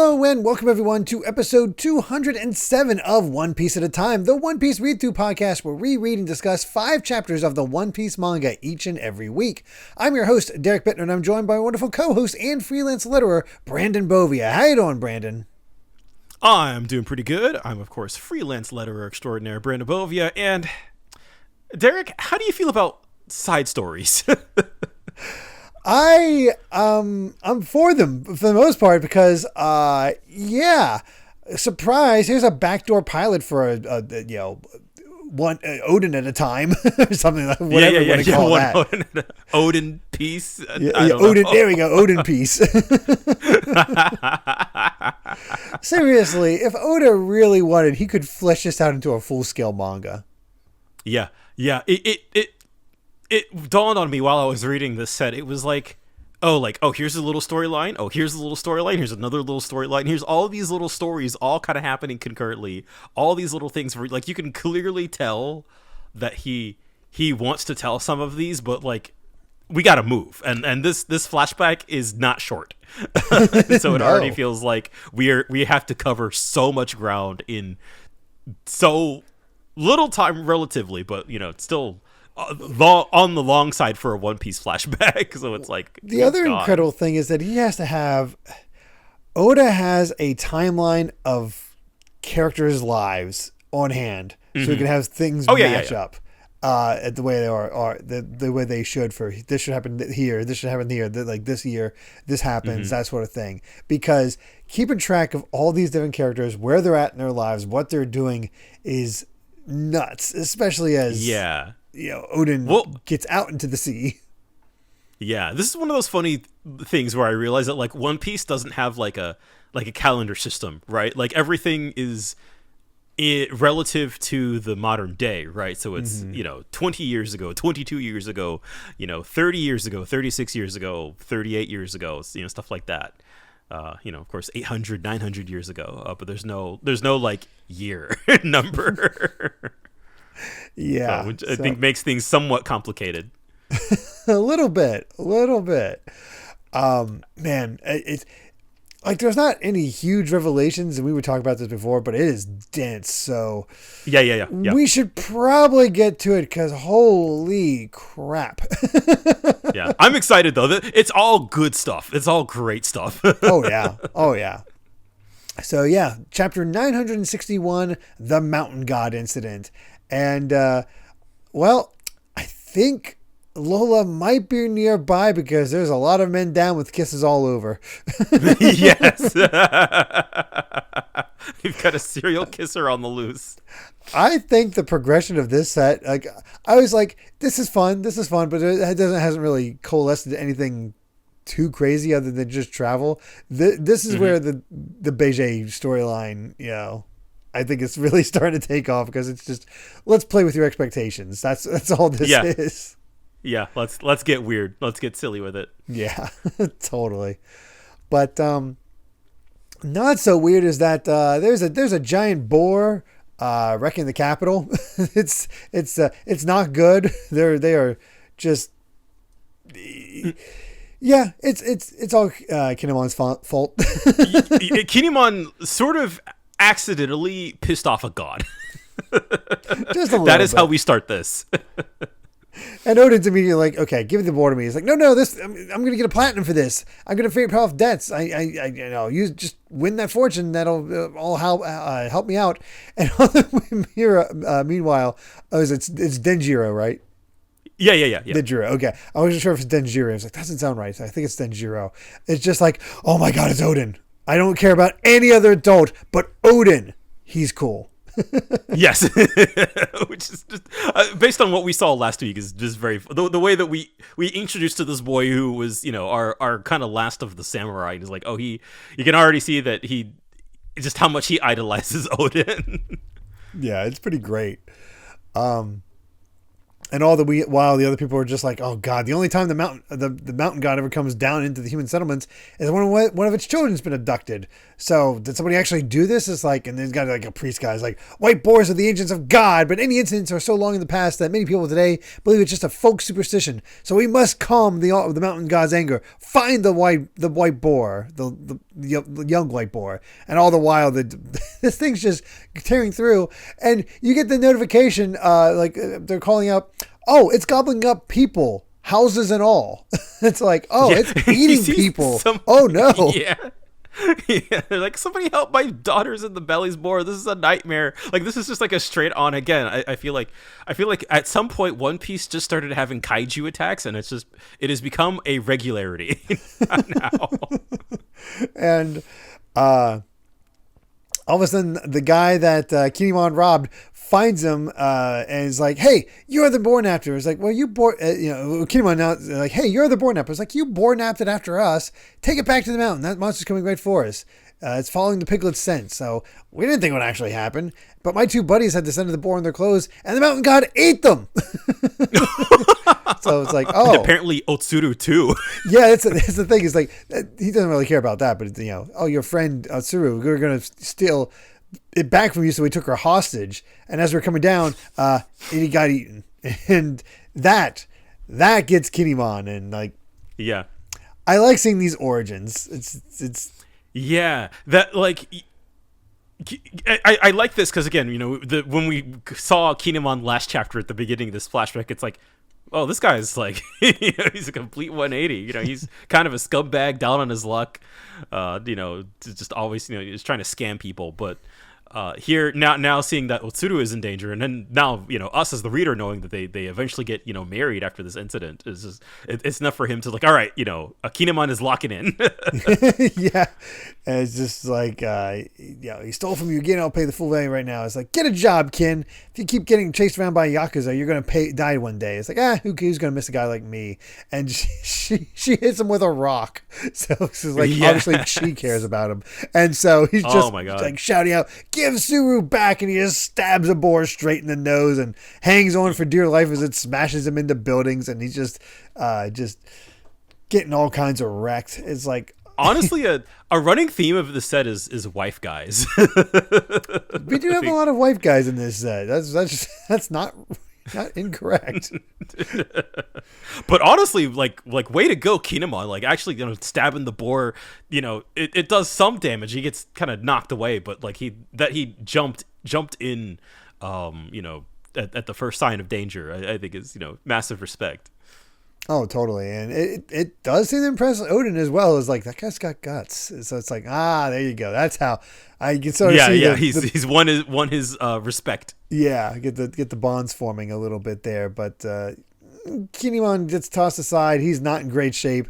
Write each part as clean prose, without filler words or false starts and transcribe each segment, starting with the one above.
Hello and welcome everyone to episode 207 of One Piece at a Time, the One Piece read-through podcast where we read and discuss 5 chapters of the One Piece manga each and every week. I'm your host, Derrick, and I'm joined by my wonderful co-host and freelance letterer, Brandon Bovia. How you doing, Brandon? I'm doing pretty good. I'm, of course, freelance letterer extraordinaire, Brandon Bovia. And, Derrick, how do you feel about side stories? I'm for them for the most part because, surprise, here's a backdoor pilot for one Oden at a time or something like whatever you want to call that. Oden piece. Oden. There we go. Oden piece. Seriously, if Oda really wanted, he could flesh this out into a full scale manga. Yeah. It dawned on me while I was reading this set. It was like, here's a little storyline. Oh, here's a little storyline. Here's another little storyline. Here's all these little stories all kind of happening concurrently. All these little things where, like, you can clearly tell that he wants to tell some of these, but like, we got to move. And this flashback is not short. So it already feels like we have to cover so much ground in so little time relatively, but it's still on the long side for a One Piece flashback. So it's like the other incredible thing is that Oda has a timeline of characters' lives on hand, so he can have things match up at the way they are the way they should. For this should happen here, this should happen here. Like this year, this happens, that sort of thing. Because keeping track of all these different characters, where they're at in their lives, what they're doing, is nuts. Especially as Oden gets out into the sea. Yeah, this is one of those funny things where I realize that like One Piece doesn't have like a calendar system, right? Like everything is relative to the modern day, right? So it's 20 years ago, 22 years ago, 30 years ago, 36 years ago, 38 years ago, stuff like that. Of course, 800, 900 years ago, but there's no like year number. Yeah, which I think makes things somewhat complicated. a little bit. Man, it's like there's not any huge revelations, and we were talking about this before, but it is dense. So yeah. We should probably get to it because holy crap. Yeah, I'm excited though. It's all good stuff. It's all great stuff. Oh yeah. So yeah, chapter 961, the Mountain God Incident. And, I think Lola might be nearby because there's a lot of men down with kisses all over. Yes. We've got a serial kisser on the loose. I think the progression of this set, like, I was like, this is fun, but it hasn't really coalesced into anything too crazy other than just travel. This is where the Beige storyline, I think it's really starting to take off because it's just, let's play with your expectations. That's all this is. Yeah, let's get weird. Let's get silly with it. Yeah, totally. But not so weird is that there's a giant boar wrecking the capital. It's not good. They are just yeah. It's all Kinemon's fault. Kinemon sort of accidentally pissed off a god. Just a little that is bit. how we start this. And Oden's immediately like, okay, give the board to me. He's like, no, this I'm going to get a platinum for this. I'm going to pay off debts. I you just win that fortune. That'll all help me out. And meanwhile, it's Denjiro, right? Yeah. Denjiro. Okay, I wasn't sure if it's Denjiro. I was like, that doesn't sound right. I think it's Denjiro. It's just like, oh my god, it's Oden. I don't care about any other adult, but Oden, he's cool. Yes. Which is just based on what we saw last week is just very the way that we introduced to this boy who was our kind of last of the samurai, and is like, you can already see that he just how much he idolizes Oden. Yeah, it's pretty great. And while the other people are just like, oh god, the only time the mountain god ever comes down into the human settlements is when one of its children's been abducted. So did somebody actually do this? It's like, and there's got like a priest guy. It's like, white boars are the agents of God, but any incidents are so long in the past that many people today believe it's just a folk superstition. So we must calm the mountain god's anger. Find the white boar, the young white boar, and all the while this thing's just tearing through, and you get the notification they're calling out, oh, it's gobbling up people, houses and all. It's like, oh, it's eating people. Oh no. Yeah. Yeah, they're like, somebody help, my daughter's in the belly's boar. This is a nightmare. Like, this is just like a straight on again. I feel like at some point One Piece just started having kaiju attacks, and it has become a regularity now. And all of a sudden, the guy that Kinemon robbed finds him and is like, hey, you're the boar napper. It's like, well, you Kinemon now like, hey, you're the boar napper. It's like, you boar napped it after us. Take it back to the mountain. That monster's coming right for us. It's following the piglet's scent. So we didn't think it would actually happen. But my two buddies had the scent of the boar in their clothes, and the mountain god ate them. So it's like, oh. And apparently Otsuru too. Yeah, that's the thing. Is like, he doesn't really care about that. But, oh, your friend Otsuru, we're going to steal it back from you, so we took her hostage, and as we're coming down, he got eaten, and that gets Kinemon, and like, yeah, I like seeing these origins. It's yeah, that like, I like this because again, when we saw Kinemon last chapter at the beginning of this flashback, it's like, oh, this guy's like, he's a complete 180. He's kind of a scumbag, down on his luck. Just always, he's trying to scam people. But here now seeing that Otsuru is in danger, and then now us as the reader knowing that they eventually get married after this incident is just it's enough for him to like, all right, Kinemon is locking in. Yeah, and it's just like he stole from you again. I'll pay the full value right now. It's like, get a job, Kin. If you keep getting chased around by Yakuza, you're gonna die one day. It's like, who's gonna miss a guy like me? And she hits him with a rock. So it's like, obviously she cares about him, and so he's just like shouting out, give Suru back, and he just stabs a boar straight in the nose and hangs on for dear life as it smashes him into buildings, and he's just getting all kinds of wrecked. It's like, honestly, a running theme of the set is wife guys. We do have a lot of wife guys in this set. That's not incorrect. But honestly, like way to go, Kinemon. Like, actually, stabbing the boar, it does some damage. He gets kind of knocked away, but like he jumped in, at the first sign of danger, I think is massive respect. Oh, totally. And it does seem to impress Oden as well. Is like, that guy's got guts. So it's like, there you go. That's how I can sort of see. Yeah, he's won his respect. Yeah, get the bonds forming a little bit there. But Kinemon gets tossed aside. He's not in great shape.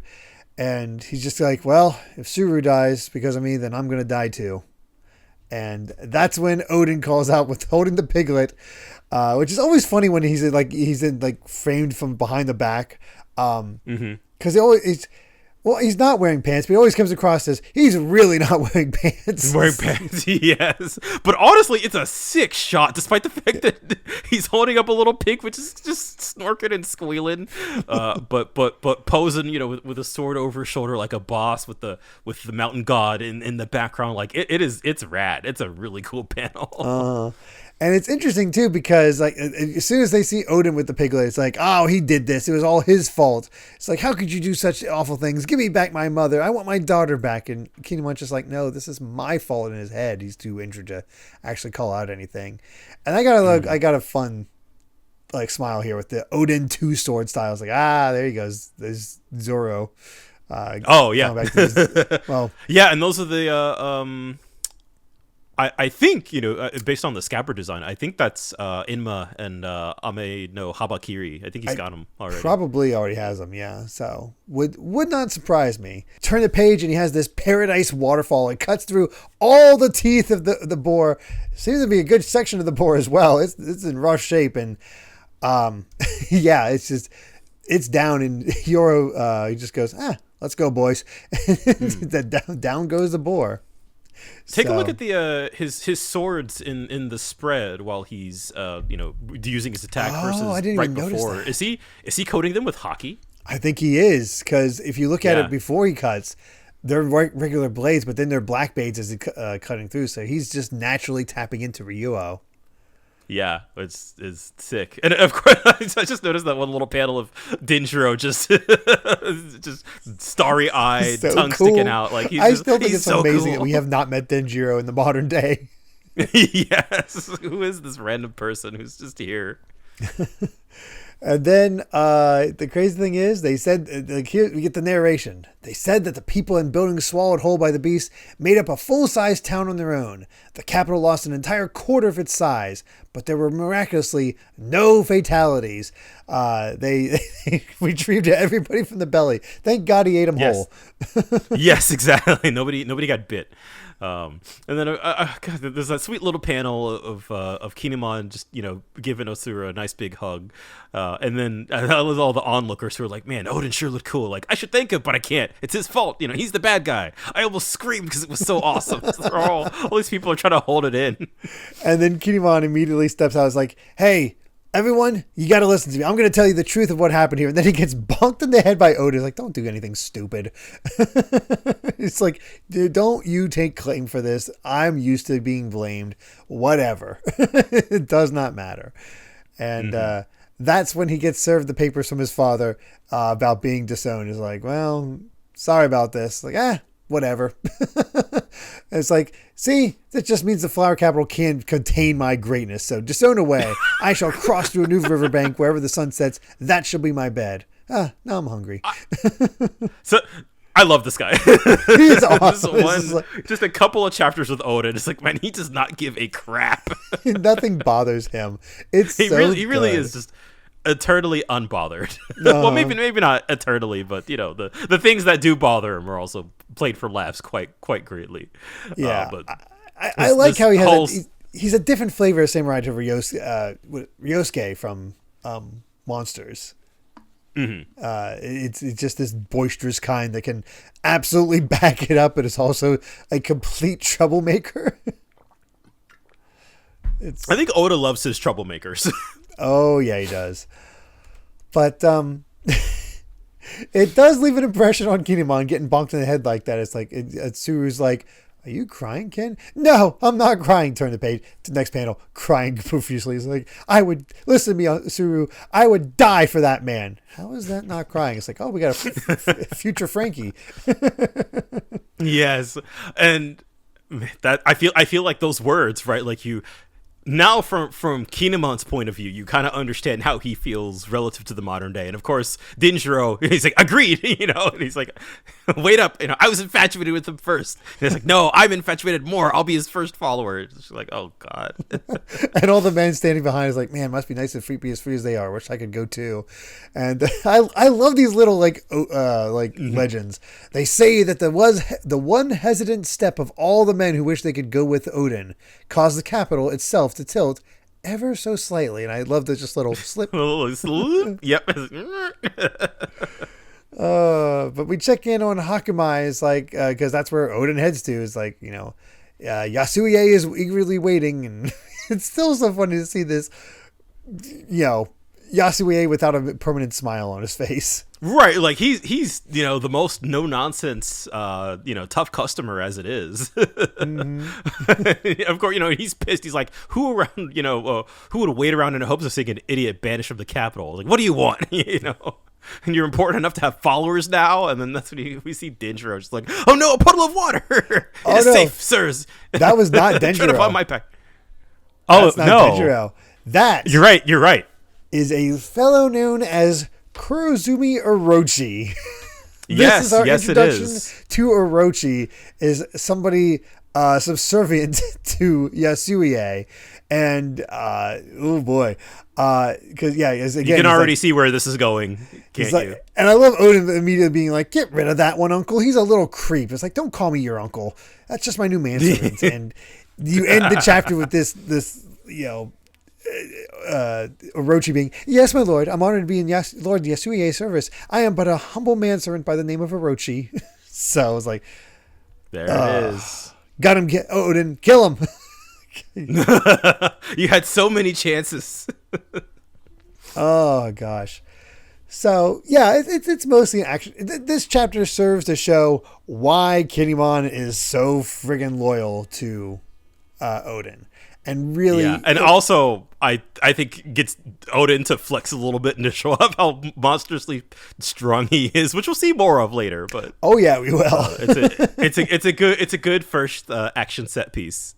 And he's just like, well, if Suru dies because of me, then I'm going to die too. And that's when Oden calls out with holding the piglet, which is always funny when he's in framed from behind the back. Because he's not wearing pants, but he always comes across as he's really not wearing pants. Wearing pants, yes. But honestly, it's a sick shot, despite the fact that he's holding up a little pig, which is just snorking and squealing, but posing, with a sword over his shoulder like a boss with the mountain god in the background. Like it's rad. It's a really cool panel. And it's interesting too, because like as soon as they see Oden with the piglet, it's like, oh, he did this. It was all his fault. It's like, how could you do such awful things? Give me back my mother. I want my daughter back. And Kinemon's just like, no, this is my fault. In his head, he's too injured to actually call out anything. And I got a fun like smile here with the Oden 2 sword style. It's like, there he goes. There's Zoro. Oh yeah. Well, yeah, and those are the I think, based on the scabbard design, I think that's Inma and Ame no Habakiri. I think he's got them already. Probably already has them, yeah. So would not surprise me. Turn the page and he has this paradise waterfall. It cuts through all the teeth of the boar. Seems to be a good section of the boar as well. It's in rough shape, and yeah, it's down, and Yoro he just goes, let's go, boys. Down goes the boar. Take a look at the his swords in the spread while he's using his attack versus I didn't right even before. Notice that. Is he coating them with hockey? I think he is, because if you look at it before he cuts, they're regular blades, but then they're black blades as he's cutting through. So he's just naturally tapping into Ryuo. Yeah, it's sick. And of course, I just noticed that one little panel of Denjiro just starry-eyed, so tongue cool. sticking out. Like I still think it's so amazing cool. that we have not met Denjiro in the modern day. Yes, who is this random person who's just here? And then the crazy thing is, they said, like, here we get the narration. They said that the people in buildings swallowed whole by the beast made up a full-sized town on their own. The capital lost an entire quarter of its size, but there were miraculously no fatalities. They retrieved everybody from the belly. Thank God he ate them whole. Yes, exactly. Nobody got bit. And then God, there's that sweet little panel of Kinemon just giving Osuru a nice big hug, and then that was all the onlookers who were like, "Man, Oden sure looked cool. Like I should thank him, but I can't. It's his fault. He's the bad guy." I almost screamed because it was so awesome. all these people are trying to hold it in. And then Kinemon immediately steps out. Is like, "Hey, everyone, you got to listen to me. I'm going to tell you the truth of what happened here." And then he gets bonked in the head by Oden. He's like, "Don't do anything stupid." It's like, dude, don't you take claim for this. I'm used to being blamed. Whatever. It does not matter. And that's when he gets served the papers from his father about being disowned. He's like, "Well, sorry about this." Like, whatever. It's like, see, that just means the flower capital can't contain my greatness. So disown away. I shall cross through a new riverbank wherever the sun sets. That shall be my bed. Now I'm hungry. So I love this guy. He's awesome. Just a couple of chapters with Oden. It's like, man, he does not give a crap. Nothing bothers him. He really is just eternally unbothered. Well, maybe not eternally, but the things that do bother him are also played for laughs quite greatly. Yeah, but I like how he has he's a different flavor of samurai to Ryosuke from Monsters. Mm-hmm. It's just this boisterous kind that can absolutely back it up, but it's also a complete troublemaker. I think Oda loves his troublemakers. Oh yeah, he does. But it does leave an impression on Kinemon getting bonked in the head like that. It's like Tsuru's like, "Are you crying, Ken?" "No, I'm not crying." Turn the page to the next panel, crying profusely. He's like, listen to me, Tsuru. I would die for that man." How is that not crying? It's like, oh, we got a future Frankie. Yes, and that I feel like those words, right? Like now from Kinemon's point of view, you kind of understand how he feels relative to the modern day. And of course, Denjiro, he's like, "Agreed," and he's like, "Wait up, I was infatuated with him first." And he's like, "No, I'm infatuated more. I'll be his first follower." It's like, oh God. And all the men standing behind is like, "Man, must be nice to be as free as they are. Wish I could go too." And I love these little legends. They say that there was the one hesitant step of all the men who wish they could go with Oden caused the capital itself to tilt ever so slightly. And I love the just little slip. Yep. But we check in on Hakumai, is like, because that's where Oden heads to. Is like, Yasuie is eagerly waiting, and it's still so funny to see this, Yasuie without a permanent smile on his face. Right, like he's the most no nonsense tough customer as it is. Mm-hmm. Of course, he's pissed. He's like, who would wait around in hopes of seeing an idiot banished from the capital? Like, what do you want? And you're important enough to have followers now. And then that's when we see Denjiro just like, "Oh no, a puddle of water! It is safe, sirs." That was not Denjiro. Trying to find my pack. That's not Denjiro. That You're right. Is a fellow known as Kurozumi Orochi. Yes, this is our introduction it is. to Orochi, is somebody subservient to Yasuie, and oh boy, because again, you can already see where this is going, can't you? And I love Oden immediately being like, "Get rid of that one, uncle. He's a little creep." It's like, "Don't call me your uncle. That's just my new manservant." And you end the chapter with this Orochi being, "Yes, my lord, I'm honored to be in Lord Yasuie's service. I am but a humble manservant by the name of Orochi." So I was like, there it is. Got him, Oden, kill him. You had so many chances. Oh gosh. So yeah, it's mostly action. This chapter serves to show why Kinemon is so friggin' loyal to Oden. and really, and also I think gets Oden to flex a little bit and to show off how monstrously strong he is, which we'll see more of later. But oh yeah, we will. It's a good first action set piece.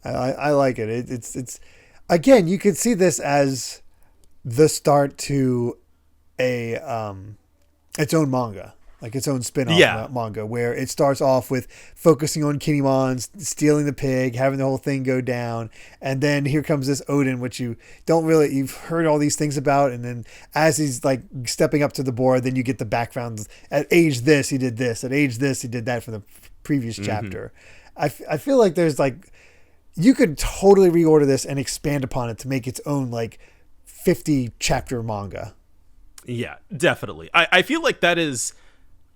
I like it. It's again, you could see this as the start to a its own manga, like its own spin-off manga, where it starts off with focusing on Kinemon stealing the pig, having the whole thing go down, and then here comes this Oden, which you've heard all these things about, and then as he's like stepping up to the board, then you get the background. At age this, he did this. At age this, he did that from the previous chapter. I feel like there's like, you could totally reorder this and expand upon it to make its own like 50 chapter manga. Yeah, definitely. I feel like that is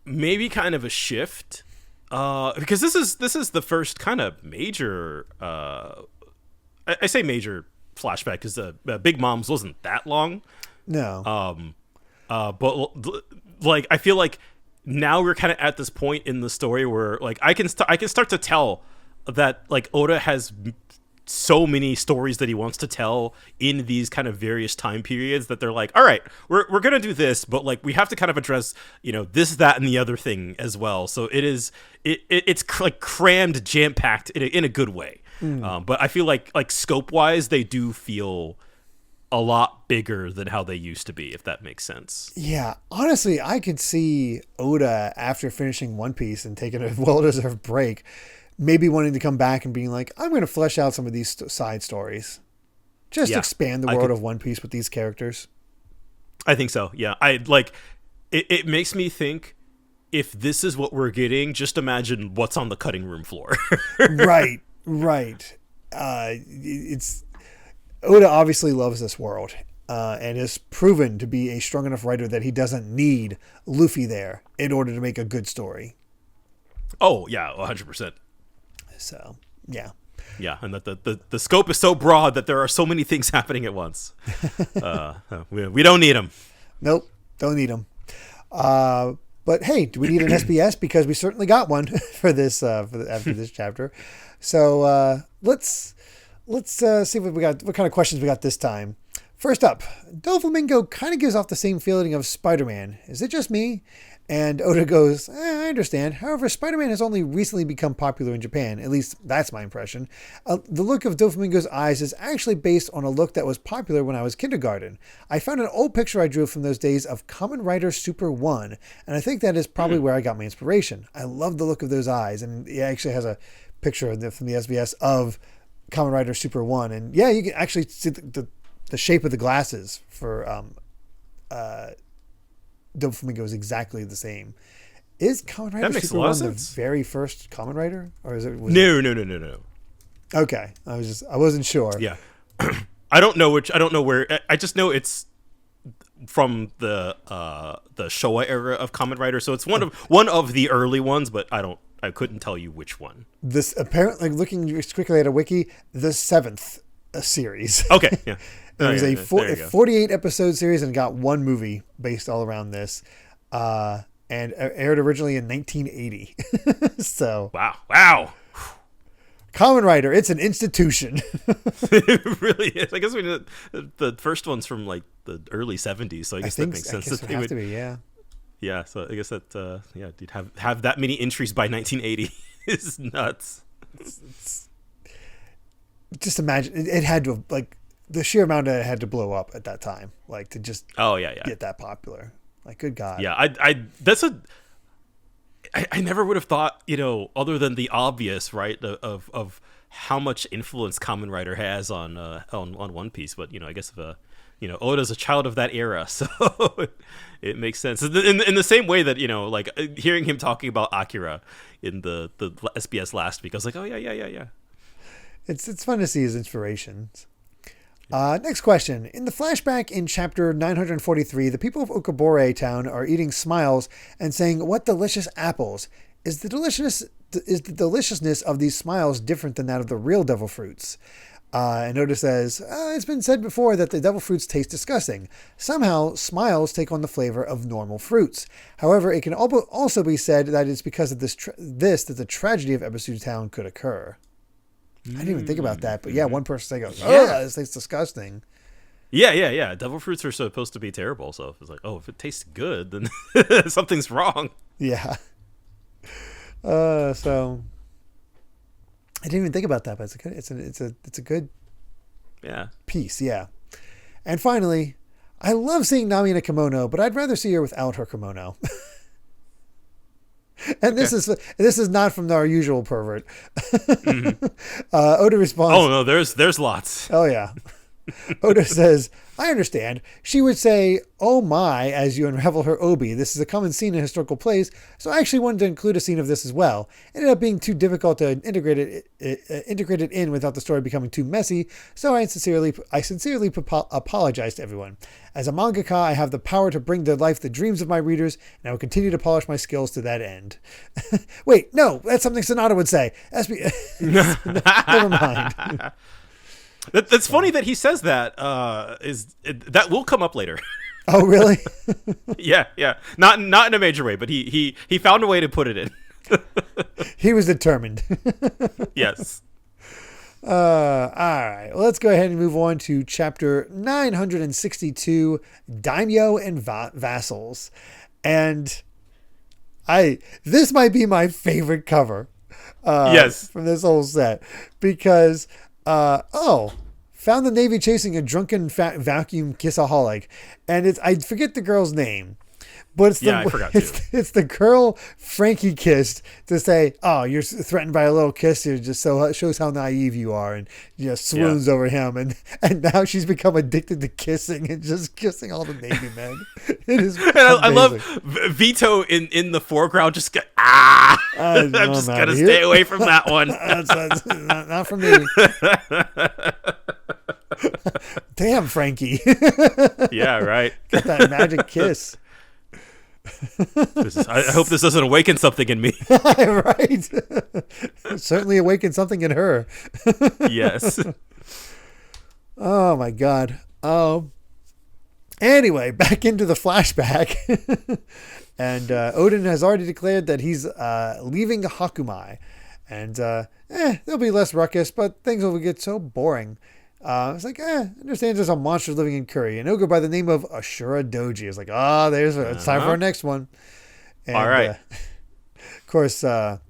maybe kind of a shift, because this is the first kind of major. I say major flashback because Big Mom's wasn't that long. No. But like I feel like now we're kind of at this point in the story where like I can start to tell that like Oda has so many stories that he wants to tell in these kind of various time periods that they're like, all right, we're gonna do this, but like we have to kind of address, you know, this, that, and the other thing as well. So it's like crammed, jam packed in a good way. But I feel like scope wise, they do feel a lot bigger than how they used to be, if that makes sense. Yeah, honestly, I could see Oda after finishing One Piece and taking a well-deserved break, maybe wanting to come back and being like, I'm going to flesh out some of these side stories. Just expand the world of One Piece with these characters. I think so, yeah. I like it makes me think, if this is what we're getting, just imagine what's on the cutting room floor. Right. It's Oda obviously loves this world and has proven to be a strong enough writer that he doesn't need Luffy there in order to make a good story. Oh, yeah, 100%. So, yeah. Yeah, and that the scope is so broad that there are so many things happening at once. We don't need them. Nope, don't need them. But hey, do we need an SBS? Because we certainly got one for this after this chapter. So let's see what we got. What kind of questions we got this time? First up, Doflamingo kind of gives off the same feeling of Spider-Man. Is it just me? And Oda goes, I understand. However, Spider-Man has only recently become popular in Japan. At least that's my impression. The look of Doflamingo's eyes is actually based on a look that was popular when I was kindergarten. I found an old picture I drew from those days of Kamen Rider Super 1, and I think that is probably where I got my inspiration. I love the look of those eyes, and it actually has a picture from the SBS of Kamen Rider Super 1. And yeah, you can actually see the shape of the glasses for Doflamingo is exactly the same. Is Kamen Rider Super 1 the very first Kamen Rider, or is it? No. Okay, I wasn't sure. Yeah, I don't know where. I just know it's from the Showa era of Kamen Rider, so it's one of the early ones, but I couldn't tell you which one. This apparently, looking quickly at a wiki, the 7th series. Okay, yeah. It was a 48 episode series and got one movie based all around this, and aired originally in 1980. So wow. Kamen Rider, it's an institution. It really is. I guess the first one's from like the early 70s, so I guess that makes sense. I guess it would have to be, yeah. Yeah, so I guess that you'd have that many entries by 1980 is nuts. Just imagine it had to have, like, the sheer amount that it had to blow up at that time, like, to just get that popular. Like, good God. Yeah, I never would have thought, other than the obvious, right, of how much influence Kamen Rider has on One Piece. But I guess Oda's a child of that era, so it makes sense. In the same way that like hearing him talking about Akira in the SBS last week, I was like, oh yeah. It's fun to see his inspirations. Next question. In the flashback in chapter 943, the people of Okabore town are eating smiles and saying, "What delicious apples." Is the deliciousness of these smiles different than that of the real devil fruits? And Oda says, it's been said before that the devil fruits taste disgusting. Somehow, smiles take on the flavor of normal fruits. However, it can also be said that it's because of this that the tragedy of Ebisu Town could occur. I didn't even think about that, but yeah, one person goes, "Oh, this thing's disgusting." Yeah. Devil fruits are supposed to be terrible, so if it's like, oh, if it tastes good, then something's wrong. Yeah. So I didn't even think about that, but it's a good piece, yeah. And finally, I love seeing Nami in a kimono, but I'd rather see her without her kimono. And this is not from our usual pervert. Mm-hmm. Oda responds. Oh no, there's lots. Oh yeah. Oda says, I understand. She would say, "Oh my," as you unravel her obi. This is a common scene in historical plays, so I actually wanted to include a scene of this as well. It ended up being too difficult to integrate it in without the story becoming too messy, so I sincerely apologize to everyone. As a mangaka, I have the power to bring to life the dreams of my readers, and I will continue to polish my skills to that end. Wait, no, that's something Sonata would say. Never mind. That's funny that he says that. That will come up later. Oh, really? Yeah. Not in a major way, but he found a way to put it in. He was determined. Yes. All right. Well, let's go ahead and move on to chapter 962, Daimyo and Vassals. And this might be my favorite cover. Yes. From this whole set, because found the Navy chasing a drunken vacuum kissaholic, and I forget the girl's name, but I forgot too. It's the girl Frankie kissed to say, "Oh, you're threatened by a little kiss. It just shows how naive you are," and swoons over him, and now she's become addicted to kissing and just kissing all the Navy men. It is. And I love Vito in the foreground. Just I'm just gonna stay away from that one. That's not for me. Damn, Frankie. Yeah, right. Got that magic kiss. I hope this doesn't awaken something in me. Right. Certainly awakened something in her. Yes. Oh my God. Anyway, back into the flashback. And Oden has already declared that he's leaving Hakumai. And there'll be less ruckus, but things will get so boring. It's like, understand there's a monster living in Curry. An ogre by the name of Ashura Doji. It's like, it's time for our next one. And, all right. Of course, Yasue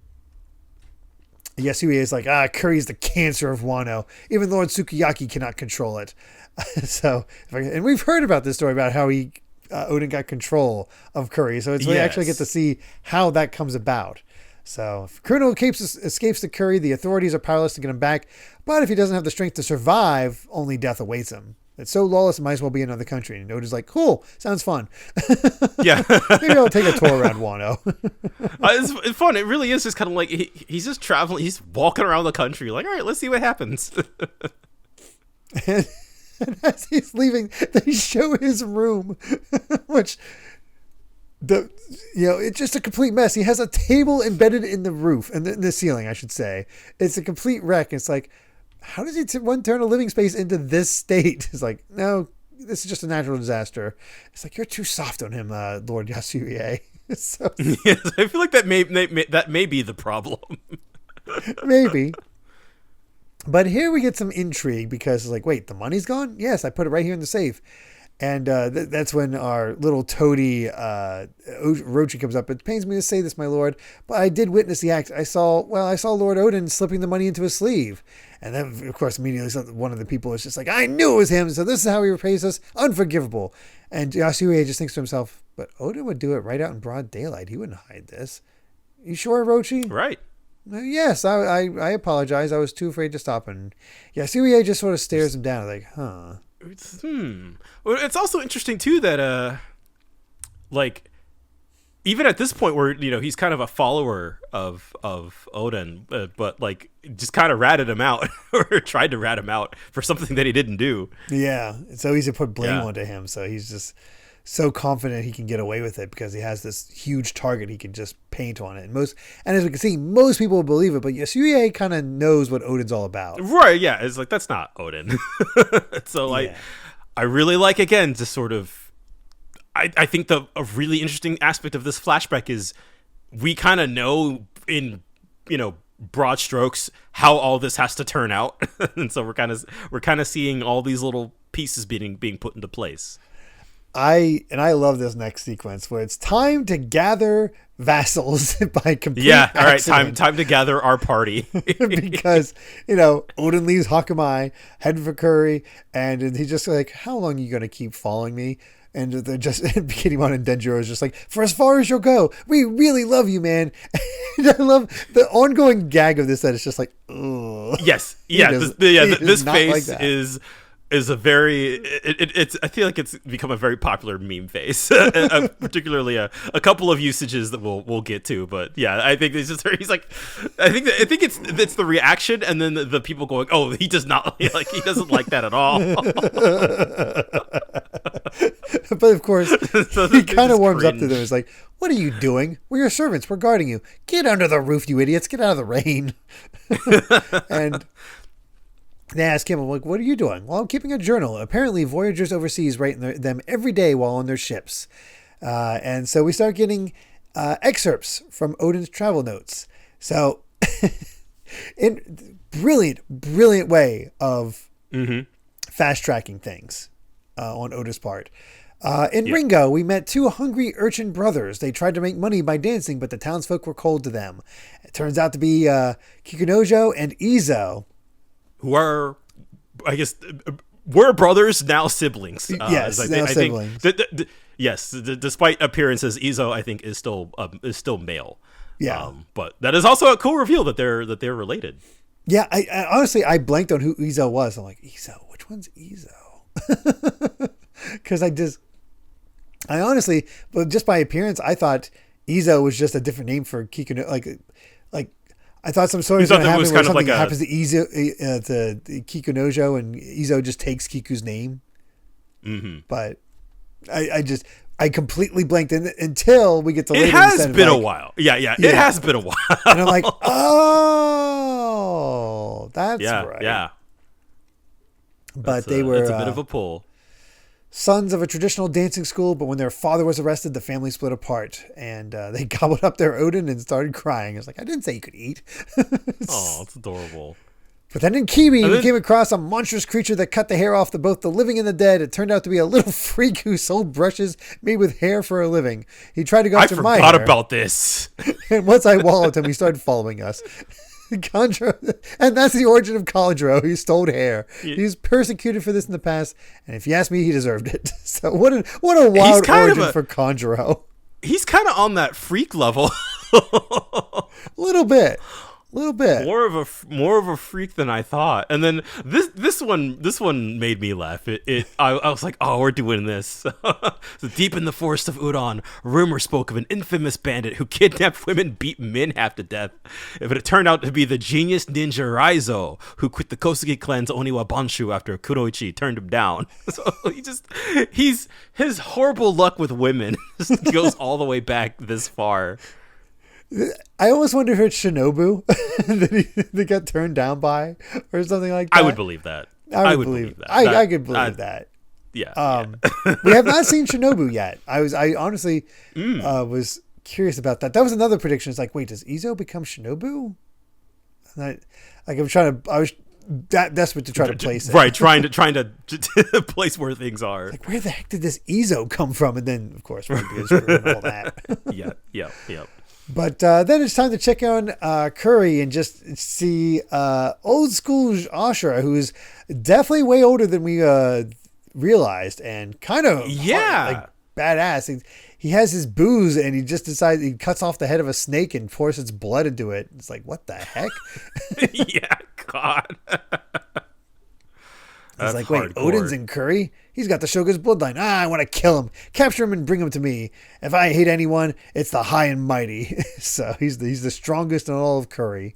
is like, Curry's the cancer of Wano. Even Lord Sukiyaki cannot control it. And we've heard about this story about how Oden got control of Curry. So we actually get to see how that comes about. So if Kuno escapes the Curry, the authorities are powerless to get him back. But if he doesn't have the strength to survive, only death awaits him. It's so lawless, it might as well be another country. And Oda's like, cool, sounds fun. Yeah. Maybe I'll take a tour around Wano. It's fun. It really is just kind of like he's just traveling. He's walking around the country like, all right, let's see what happens. And as he's leaving, they show his room, which... it's just a complete mess. He has a table embedded in the roof and in the ceiling, I should say. It's a complete wreck. It's like, how does he turn a living space into this state? It's like, no, this is just a natural disaster. It's like, you're too soft on him, Lord Yasue. So, yes, I feel like that may be the problem. Maybe. But here we get some intrigue because it's like, wait, the money's gone? Yes, I put it right here in the safe. And that's when our little toady Orochi comes up. It pains me to say this, my lord, but I did witness the act. I saw Lord Oden slipping the money into his sleeve. And then, of course, immediately one of the people is just like, I knew it was him. So this is how he repays us. Unforgivable. And Yasue just thinks to himself, but Oden would do it right out in broad daylight. He wouldn't hide this. You sure, Orochi? Right. Yes, I apologize. I was too afraid to stop. And Yasue just sort of stares him down like, huh. Well, it's also interesting too that like even at this point where he's kind of a follower of Oden, but like just kind of ratted him out or tried to rat him out for something that he didn't do. Yeah, it's so easy to put blame onto him. So he's just so confident he can get away with it because he has this huge target he can just paint on it. And as we can see, most people will believe it, but Yasue kind of knows what Oden's all about. Right, yeah. It's like, that's not Oden. So I really like, again, to sort of, I think a really interesting aspect of this flashback is we kind of know in, broad strokes how all this has to turn out. And so we're kind of seeing all these little pieces being put into place. I love this next sequence where it's time to gather vassals by complete all right, accident. time to gather our party. Because Oden leaves Hakamai, heading for Curry, and he's just like, how long are you going to keep following me? And they're just Kinemon and Denjiro is just like, for as far as you'll go. We really love you, man. And I love the ongoing gag of this, that it's just like, ugh. Yes, this face like is a very it's I feel like it's become a very popular meme face, particularly a couple of usages that we'll get to. But yeah, I think it's just he's like, I think it's the reaction, and then the people going, oh, he does not like, he doesn't like that at all. But of course, so he kind of warms up to them. It's like, what are you doing? We're your servants. We're guarding you. Get under the roof, you idiots. Get out of the rain. And they ask him, I'm like, what are you doing? Well, I'm keeping a journal. Apparently, voyagers overseas write them every day while on their ships. And so we start getting excerpts from Oden's travel notes. So, in brilliant way of fast-tracking things on Oda's part. In Ringo, we met two hungry urchin brothers. They tried to make money by dancing, but the townsfolk were cold to them. It turns out to be Kikunojo and Izo, who are, I guess, were brothers, now siblings. Yes, now siblings. Yes, despite appearances, Izo, I think, is still male. Yeah, but that is also a cool reveal that they're related. Yeah, I honestly blanked on who Izo was. I'm like, Izo, which one's Izo? Because I honestly, but just by appearance, I thought Izo was just a different name for Kikuno. Like I thought some stories going to happen where something happens to Izo, to Kikunojo, and Izo just takes Kiku's name. Mm-hmm. But I completely blanked until we get to later. It has been a while. Yeah. It has been a while. And I'm like, oh, that's right. Yeah. But they were... It's a bit of a pull. Sons of a traditional dancing school, but when their father was arrested, the family split apart, and they gobbled up their Oden and started crying. I was like, I didn't say you could eat. Oh, it's adorable. But then in Kiwi, we came across a monstrous creature that cut the hair off both the living and the dead. It turned out to be a little freak who sold brushes made with hair for a living. He tried to go after my hair. I forgot about this. And once I wallowed him, he started following us. Kandro, and that's the origin of Kandro. He stole hair. Yeah. He was persecuted for this in the past, and if you ask me, he deserved it. So what a wild origin for Kandro. He's kind of on that freak level. A little bit. More of a freak than I thought. And then this one made me laugh. I was like, oh, we're doing this. So deep in the forest of Udon, rumor spoke of an infamous bandit who kidnapped women, beat men half to death. But it turned out to be the genius ninja Raizo, who quit the Kosugi clan's Oniwa Banshu after Kuroichi turned him down. So his horrible luck with women just goes all the way back this far. I almost wonder if it's Shinobu that got turned down by, or something like that. I would believe that. I would believe that. I could believe that. Yeah. We have not seen Shinobu yet. I honestly was curious about that. That was another prediction. It's like, wait, does Izo become Shinobu? And I was that desperate to try to place it. Right, trying to place where things are. Like, where the heck did this Izo come from? And then, of course, Ruby and all that. Yeah. But then it's time to check on Curry and just see old school Ashura, who's definitely way older than we realized, and kind of badass. He has his booze, and he just decides he cuts off the head of a snake and pours its blood into it. It's like, what the heck? Yeah, God. He's like, wait, hardcore. Oden's in Curry? He's got the Shogun's bloodline. I want to kill him. Capture him and bring him to me. If I hate anyone, it's the high and mighty. So he's the strongest in all of Curry.